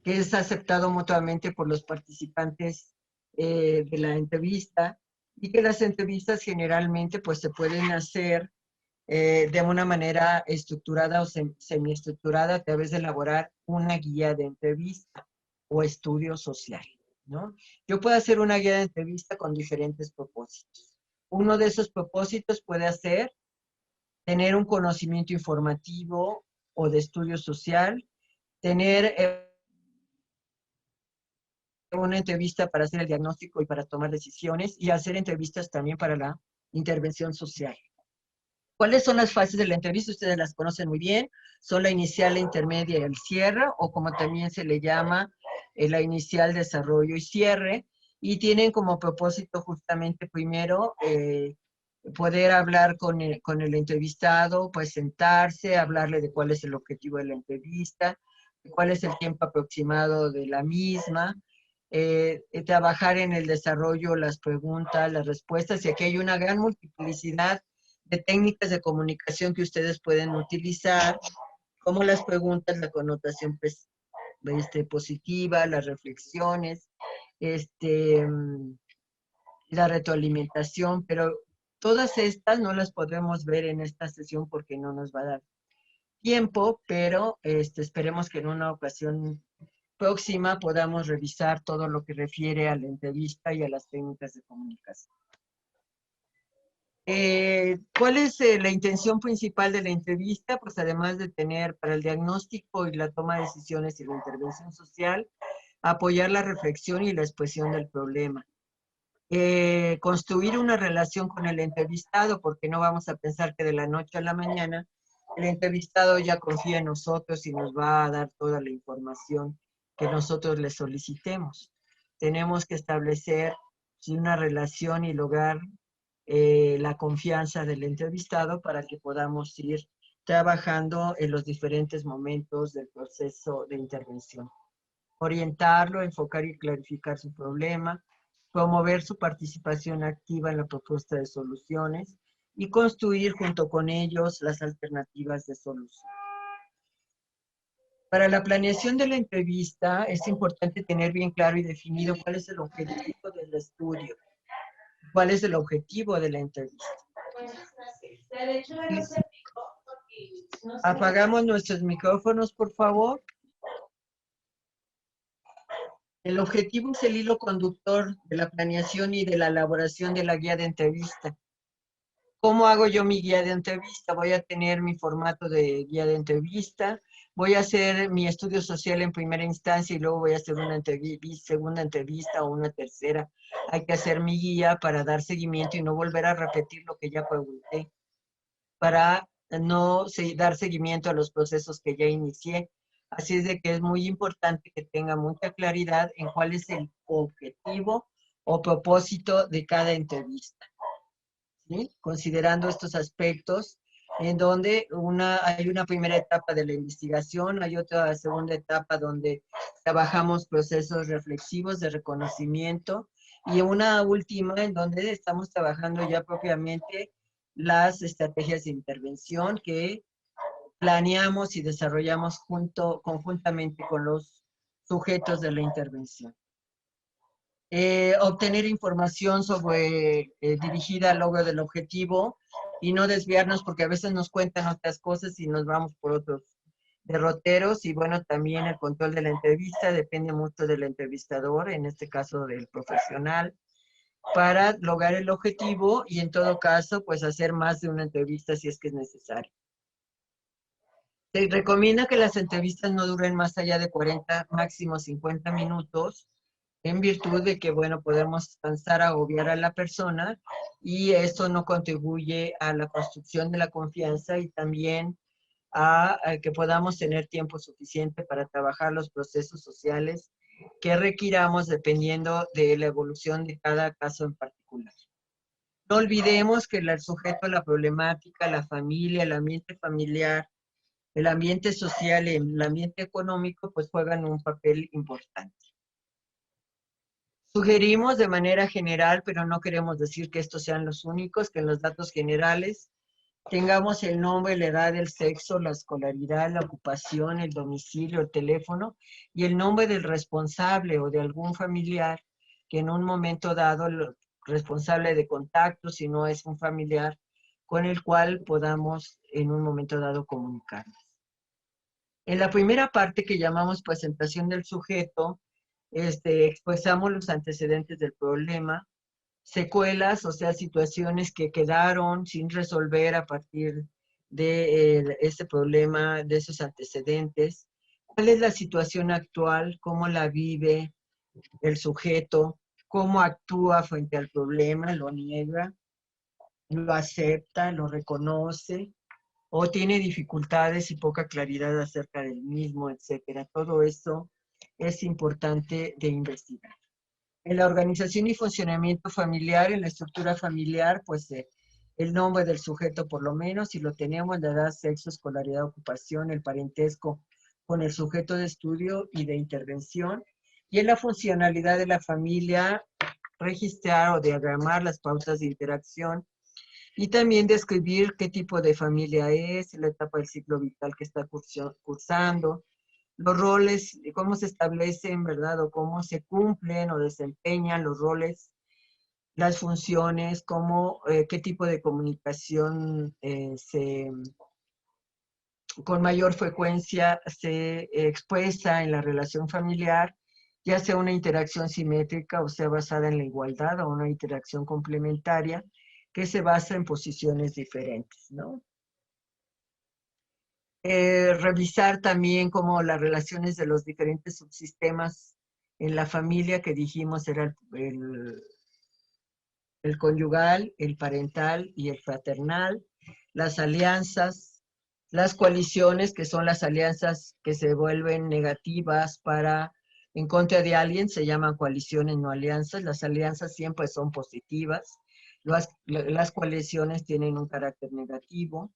que es aceptado mutuamente por los participantes de la entrevista, y que las entrevistas generalmente pues se pueden hacer de una manera estructurada o semiestructurada a través de elaborar una guía de entrevista o estudio social, ¿no? Yo puedo hacer una guía de entrevista con diferentes propósitos. Uno de esos propósitos puede ser tener un conocimiento informativo o de estudio social, tener una entrevista para hacer el diagnóstico y para tomar decisiones, y hacer entrevistas también para la intervención social. ¿Cuáles son las fases de la entrevista? Ustedes las conocen muy bien. Son la inicial, la intermedia y el cierre, o como también se le llama, la inicial, desarrollo y cierre. Y tienen como propósito justamente primero poder hablar con el entrevistado, pues sentarse, hablarle de cuál es el objetivo de la entrevista, de cuál es el tiempo aproximado de la misma, trabajar en el desarrollo, las preguntas, las respuestas, y aquí hay una gran multiplicidad de técnicas de comunicación que ustedes pueden utilizar, como las preguntas, la connotación positiva, las reflexiones, la retroalimentación, pero todas estas no las podremos ver en esta sesión porque no nos va a dar tiempo, pero esperemos que en una ocasión próxima podamos revisar todo lo que refiere a la entrevista y a las técnicas de comunicación. ¿Cuál es la intención principal de la entrevista? Pues además de tener para el diagnóstico y la toma de decisiones y la intervención social, apoyar la reflexión y la expresión del problema. Construir una relación con el entrevistado, porque no vamos a pensar que de la noche a la mañana el entrevistado ya confía en nosotros y nos va a dar toda la información que nosotros le solicitemos. Tenemos que establecer una relación y lograr la confianza del entrevistado para que podamos ir trabajando en los diferentes momentos del proceso de intervención. Orientarlo, enfocar y clarificar su problema, promover su participación activa en la propuesta de soluciones y construir junto con ellos las alternativas de solución. Para la planeación de la entrevista es importante tener bien claro y definido cuál es el objetivo del estudio, cuál es el objetivo de la entrevista. Apagamos nuestros micrófonos, por favor. El objetivo es el hilo conductor de la planeación y de la elaboración de la guía de entrevista. ¿Cómo hago yo mi guía de entrevista? Voy a tener mi formato de guía de entrevista, voy a hacer mi estudio social en primera instancia y luego voy a hacer una segunda entrevista o una tercera. Hay que hacer mi guía para dar seguimiento y no volver a repetir lo que ya pregunté, para no dar seguimiento a los procesos que ya inicié. Así es de que es muy importante que tenga mucha claridad en cuál es el objetivo o propósito de cada entrevista, ¿sí? Considerando estos aspectos, en donde hay una primera etapa de la investigación, hay otra segunda etapa donde trabajamos procesos reflexivos de reconocimiento, y una última en donde estamos trabajando ya propiamente las estrategias de intervención que planeamos y desarrollamos conjuntamente con los sujetos de la intervención. Obtener información dirigida al logro del objetivo y no desviarnos, porque a veces nos cuentan otras cosas y nos vamos por otros derroteros. Y bueno, también el control de la entrevista depende mucho del entrevistador, en este caso del profesional, para lograr el objetivo y en todo caso, pues hacer más de una entrevista si es que es necesario. Se recomienda que las entrevistas no duren más allá de 40, máximo 50 minutos, en virtud de que, bueno, podemos cansar, agobiar a la persona, y eso no contribuye a la construcción de la confianza y también a que podamos tener tiempo suficiente para trabajar los procesos sociales que requiramos dependiendo de la evolución de cada caso en particular. No olvidemos que el sujeto, la problemática, la familia, el ambiente familiar, el ambiente social y el ambiente económico, pues juegan un papel importante. Sugerimos de manera general, pero no queremos decir que estos sean los únicos, que en los datos generales tengamos el nombre, la edad, el sexo, la escolaridad, la ocupación, el domicilio, el teléfono y el nombre del responsable o de algún familiar que en un momento dado, el responsable de contacto, si no es un familiar, con el cual podamos en un momento dado comunicarnos. En la primera parte que llamamos presentación del sujeto, expresamos los antecedentes del problema, secuelas, o sea, situaciones que quedaron sin resolver a partir de este problema, de esos antecedentes. ¿Cuál es la situación actual? ¿Cómo la vive el sujeto? ¿Cómo actúa frente al problema? ¿Lo niega? ¿Lo acepta? ¿Lo reconoce? ¿O tiene dificultades y poca claridad acerca del mismo, etcétera? Todo eso es importante de investigar. En la organización y funcionamiento familiar, en la estructura familiar, pues el nombre del sujeto por lo menos, si lo tenemos, la edad, sexo, escolaridad, ocupación, el parentesco con el sujeto de estudio y de intervención. Y en la funcionalidad de la familia, registrar o diagramar las pautas de interacción y también describir qué tipo de familia es, la etapa del ciclo vital que está cursando, los roles, cómo se establecen, ¿verdad? O cómo se cumplen o desempeñan los roles, las funciones, cómo, qué tipo de comunicación con mayor frecuencia se expresa en la relación familiar, ya sea una interacción simétrica o sea basada en la igualdad o una interacción complementaria que se basa en posiciones diferentes, ¿no? Revisar también como las relaciones de los diferentes subsistemas en la familia que dijimos era el conyugal, el parental y el fraternal, las alianzas, las coaliciones, que son las alianzas que se vuelven negativas para en contra de alguien, se llaman coaliciones, no alianzas. Las alianzas siempre son positivas, las coaliciones tienen un carácter negativo.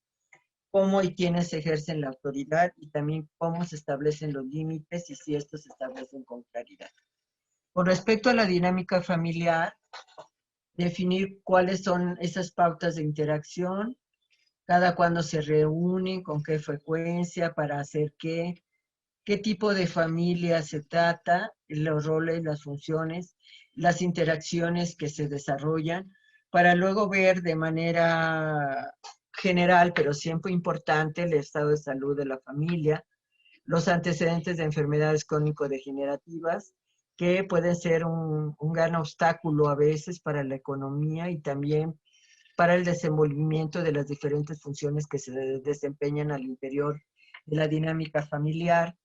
Cómo y quiénes ejercen la autoridad y también cómo se establecen los límites y si estos se establecen con claridad. Con respecto a la dinámica familiar, definir cuáles son esas pautas de interacción, cada cuándo se reúnen, con qué frecuencia, para hacer qué tipo de familia se trata, los roles, las funciones, las interacciones que se desarrollan, para luego ver de manera general, pero siempre importante, el estado de salud de la familia, los antecedentes de enfermedades crónico-degenerativas, que pueden ser un gran obstáculo a veces para la economía y también para el desenvolvimiento de las diferentes funciones que se desempeñan al interior de la dinámica familiar,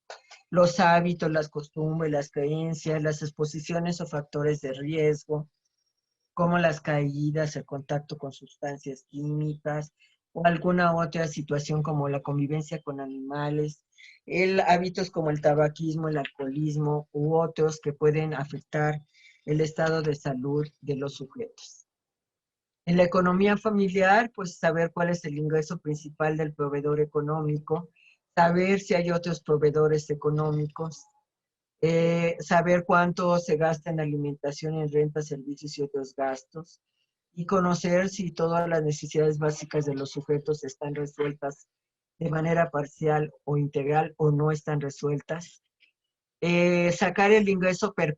los hábitos, las costumbres, las creencias, las exposiciones o factores de riesgo, como las caídas, el contacto con sustancias químicas o alguna otra situación como la convivencia con animales, hábitos como el tabaquismo, el alcoholismo u otros que pueden afectar el estado de salud de los sujetos. En la economía familiar, pues saber cuál es el ingreso principal del proveedor económico, saber si hay otros proveedores económicos, saber cuánto se gasta en alimentación, en renta, servicios y otros gastos, y conocer si todas las necesidades básicas de los sujetos están resueltas de manera parcial o integral o no están resueltas. Sacar el ingreso per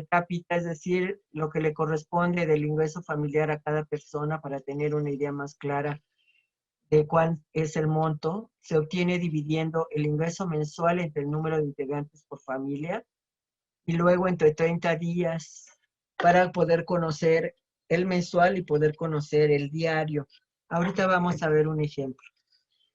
cápita, es decir, lo que le corresponde del ingreso familiar a cada persona para tener una idea más clara de cuál es el monto. Se obtiene dividiendo el ingreso mensual entre el número de integrantes por familia y luego entre 30 días para poder conocer el mensual y poder conocer el diario. Ahorita vamos a ver un ejemplo.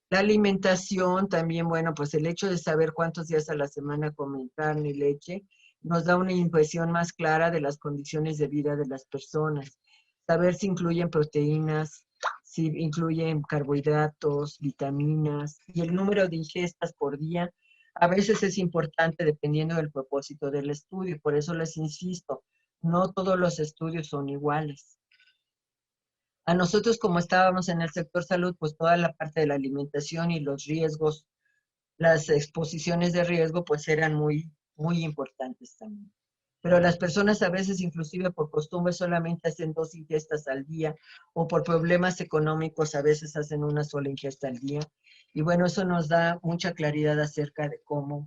La alimentación también, bueno, pues el hecho de saber cuántos días a la semana comen carne y leche nos da una impresión más clara de las condiciones de vida de las personas. Saber si incluyen proteínas, si incluyen carbohidratos, vitaminas y el número de ingestas por día. A veces es importante dependiendo del propósito del estudio, por eso les insisto, no todos los estudios son iguales. A nosotros, como estábamos en el sector salud, pues toda la parte de la alimentación y los riesgos, las exposiciones de riesgo, pues eran muy importantes también. pero las personas a veces inclusive por costumbre solamente hacen 2 ingestas al día o por problemas económicos a veces hacen una sola ingesta al día. Y bueno, eso nos da mucha claridad acerca de cuál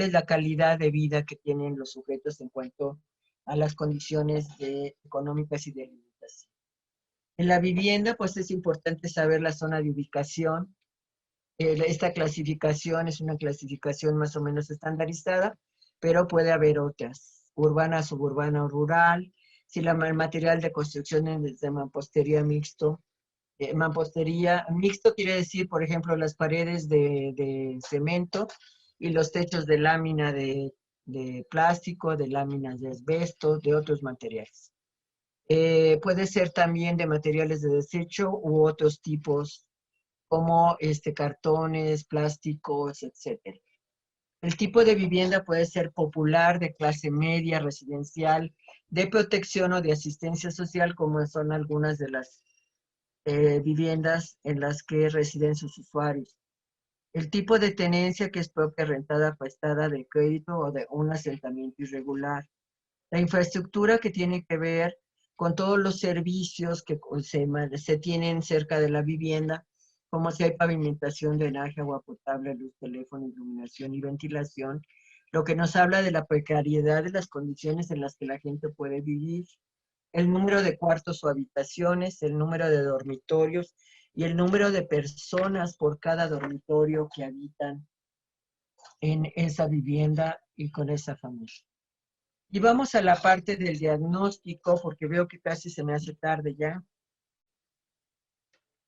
es la calidad de vida que tienen los sujetos en cuanto a las condiciones económicas y de alimentación. En la vivienda, pues es importante saber la zona de ubicación. Esta clasificación es una clasificación más o menos estandarizada, pero puede haber otras, urbana, suburbana o rural. Si el material de construcción es de mampostería mixto, mampostería mixto quiere decir, por ejemplo, las paredes de cemento y los techos de lámina de plástico, de láminas de asbesto, de otros materiales. Puede ser también de materiales de desecho u otros tipos como cartones, plásticos, etc. El tipo de vivienda puede ser popular, de clase media, residencial, de protección o de asistencia social, como son algunas de las viviendas en las que residen sus usuarios. El tipo de tenencia que es propia, rentada, prestada, de crédito o de un asentamiento irregular. La infraestructura que tiene que ver con todos los servicios que se tienen cerca de la vivienda, como si hay pavimentación, drenaje, agua potable, luz, teléfono, iluminación y ventilación, lo que nos habla de la precariedad de las condiciones en las que la gente puede vivir, el número de cuartos o habitaciones, el número de dormitorios y el número de personas por cada dormitorio que habitan en esa vivienda y con esa familia. Y vamos a la parte del diagnóstico, porque veo que casi se me hace tarde ya.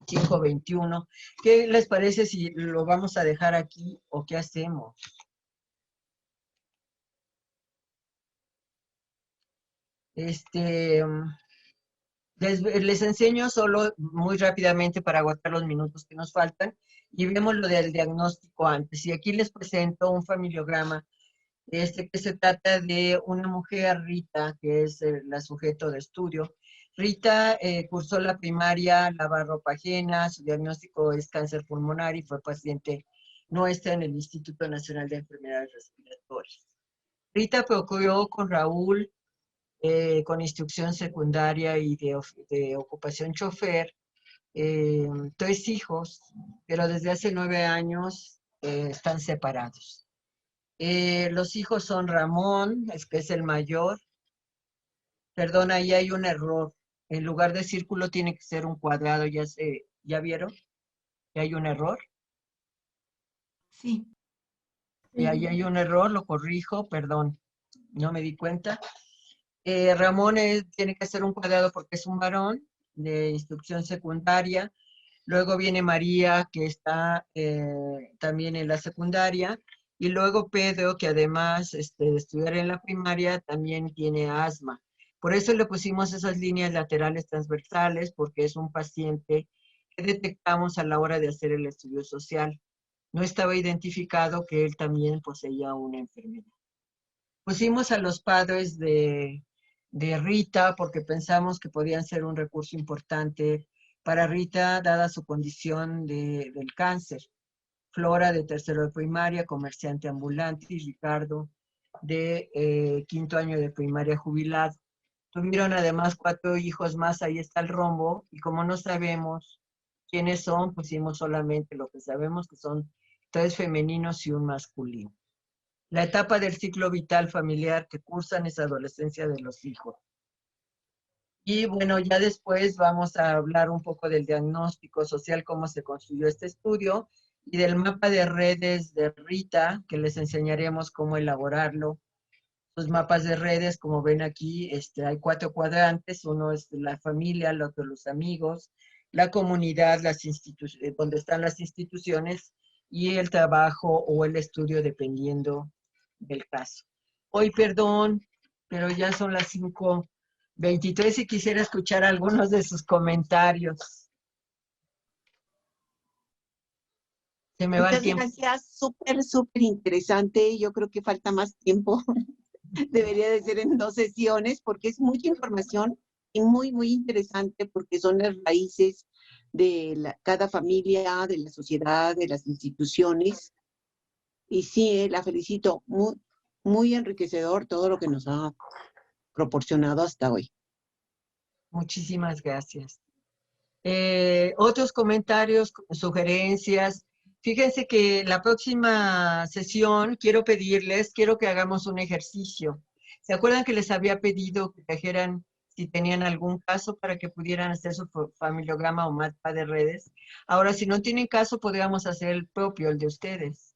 5:21. ¿Qué les parece si lo vamos a dejar aquí o qué hacemos? Les enseño solo muy rápidamente para agotar los minutos que nos faltan y vemos lo del diagnóstico antes. Y aquí les presento un familiograma que se trata de una mujer, Rita, que es la sujeto de estudio. Rita cursó la primaria, lava ropa ajena, su diagnóstico es cáncer pulmonar y fue paciente nuestra en el Instituto Nacional de Enfermedades Respiratorias. Rita procuró con Raúl, con instrucción secundaria y de ocupación chofer, 3 hijos, pero desde hace 9 años están separados. Los hijos son Ramón, que es el mayor. Perdón, ahí hay un error. En lugar de círculo tiene que ser un cuadrado. ¿Ya vieron? ¿Que hay un error? Sí. Y ahí hay un error, lo corrijo, perdón. No me di cuenta. Ramón tiene que ser un cuadrado porque es un varón de instrucción secundaria. Luego viene María, que está también en la secundaria. Y luego Pedro, que además de estudiar en la primaria, también tiene asma. Por eso le pusimos esas líneas laterales transversales, porque es un paciente que detectamos a la hora de hacer el estudio social. No estaba identificado que él también poseía una enfermedad. Pusimos a los padres de Rita porque pensamos que podían ser un recurso importante para Rita, dada su condición del cáncer. Flora, de tercero de primaria, comerciante ambulante, y Ricardo, de 5º año de primaria, jubilado. Tuvieron además 4 hijos más, ahí está el rombo, y como no sabemos quiénes son, pusimos solamente lo que sabemos, que son 3 femeninos y un masculino. La etapa del ciclo vital familiar que cursan es adolescencia de los hijos. Y bueno, ya después vamos a hablar un poco del diagnóstico social, cómo se construyó este estudio, y del mapa de redes de Rita, que les enseñaremos cómo elaborarlo. Los mapas de redes, como ven aquí, hay 4 cuadrantes. Uno es la familia, el otro los amigos, la comunidad, donde están las instituciones, y el trabajo o el estudio, dependiendo del caso. Hoy, perdón, pero ya son las 5:23 y quisiera escuchar algunos de sus comentarios. Se me va el Muchas tiempo. gracias, súper interesante. Yo creo que falta más tiempo. Debería de ser en 2 sesiones porque es mucha información y muy interesante porque son las raíces de cada familia, de la sociedad, de las instituciones. Y sí, la felicito. muy enriquecedor todo lo que nos ha proporcionado hasta hoy. Muchísimas gracias. Otros comentarios, sugerencias. Fíjense que la próxima sesión quiero que hagamos un ejercicio. ¿Se acuerdan que les había pedido que trajeran si tenían algún caso para que pudieran hacer su familiograma o mapa de redes? Ahora, si no tienen caso, podríamos hacer el propio, el de ustedes,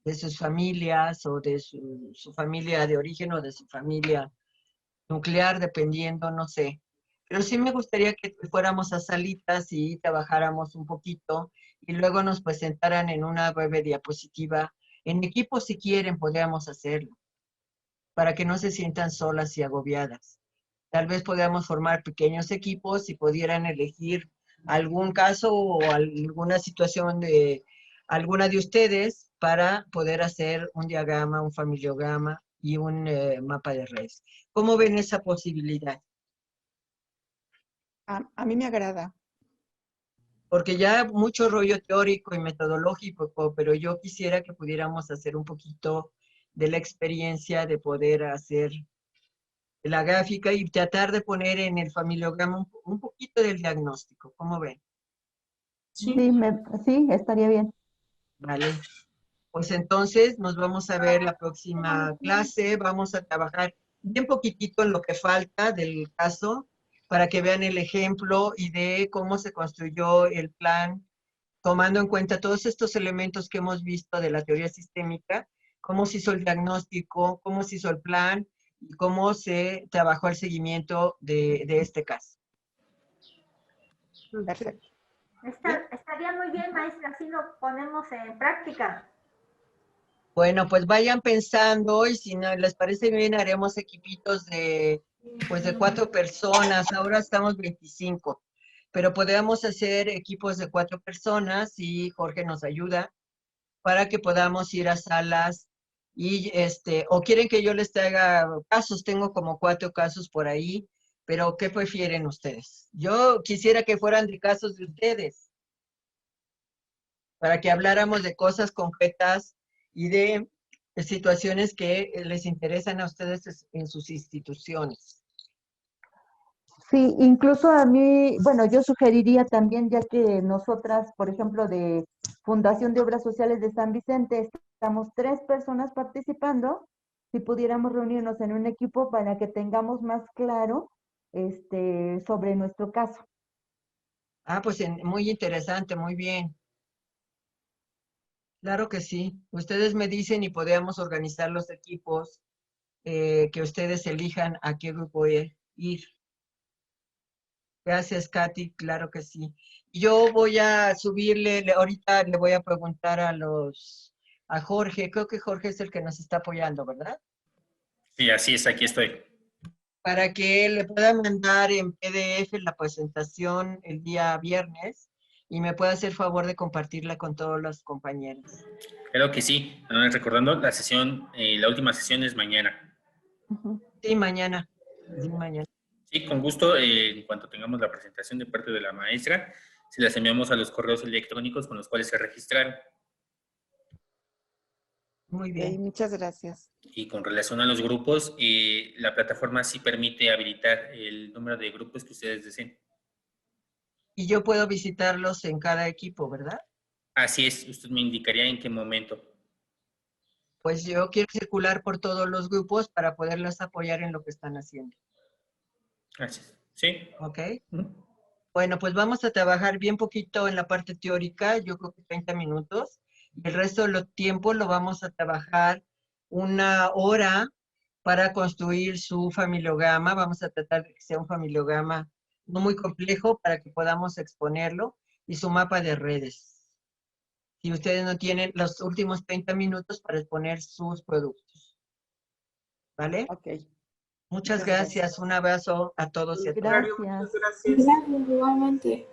de sus familias o de su familia de origen o de su familia nuclear, dependiendo, no sé. Pero sí me gustaría que fuéramos a salitas y trabajáramos un poquito y luego nos presentaran en una breve diapositiva. En equipo, si quieren, podríamos hacerlo, para que no se sientan solas y agobiadas. Tal vez podamos formar pequeños equipos y pudieran elegir algún caso o alguna situación de alguna de ustedes para poder hacer un diagrama, un familiograma y un mapa de redes. ¿Cómo ven esa posibilidad? A mí me agrada. Porque ya mucho rollo teórico y metodológico, pero yo quisiera que pudiéramos hacer un poquito de la experiencia de poder hacer la gráfica y tratar de poner en el familiograma un poquito del diagnóstico. ¿Cómo ven? Sí, sí, estaría bien. Vale. Pues entonces nos vamos a ver la próxima clase. Vamos a trabajar bien poquitito en lo que falta del caso para que vean el ejemplo y de cómo se construyó el plan, tomando en cuenta todos estos elementos que hemos visto de la teoría sistémica, cómo se hizo el diagnóstico, cómo se hizo el plan y cómo se trabajó el seguimiento de este caso. Perfecto. Estaría muy bien, maestra, así lo ponemos en práctica. Bueno, pues vayan pensando y si no les parece bien haremos equipitos de 4 personas. Ahora estamos 25, pero podemos hacer equipos de 4 personas y Jorge nos ayuda para que podamos ir a salas y o quieren que yo les traiga casos. Tengo como 4 casos por ahí, pero ¿qué prefieren ustedes? Yo quisiera que fueran de casos de ustedes, para que habláramos de cosas concretas y de situaciones que les interesan a ustedes en sus instituciones. Sí, incluso a mí, bueno, yo sugeriría también, ya que nosotras, por ejemplo, de Fundación de Obras Sociales de San Vicente, estamos 3 personas participando, si pudiéramos reunirnos en un equipo para que tengamos más claro sobre nuestro caso. Ah, pues muy interesante, muy bien. Claro que sí. Ustedes me dicen y podemos organizar los equipos que ustedes elijan a qué grupo ir. Gracias, Katy. Claro que sí. Yo voy a subirle, ahorita le voy a preguntar a Jorge. Creo que Jorge es el que nos está apoyando, ¿verdad? Sí, así es, aquí estoy. Para que le pueda mandar en PDF la presentación el día viernes y me pueda hacer favor de compartirla con todos los compañeros. Creo que sí. Recordando, la última sesión es mañana. Sí, mañana. Sí, mañana. Sí, con gusto, en cuanto tengamos la presentación de parte de la maestra, se las enviamos a los correos electrónicos con los cuales se registraron. Muy bien. Okay, muchas gracias. Y con relación a los grupos, la plataforma sí permite habilitar el número de grupos que ustedes deseen. Y yo puedo visitarlos en cada equipo, ¿verdad? Así es, usted me indicaría en qué momento. Pues yo quiero circular por todos los grupos para poderlos apoyar en lo que están haciendo. Gracias. Sí. ¿Ok? Bueno, pues vamos a trabajar bien poquito en la parte teórica, yo creo que 30 minutos. El resto del tiempo lo vamos a trabajar 1 hora para construir su familiograma. Vamos a tratar de que sea un familiograma no muy complejo para que podamos exponerlo y su mapa de redes. Si ustedes no tienen los últimos 30 minutos para exponer sus productos. ¿Vale? Ok. Muchas gracias. Un abrazo a todos y a todas. Gracias. Gracias, igualmente.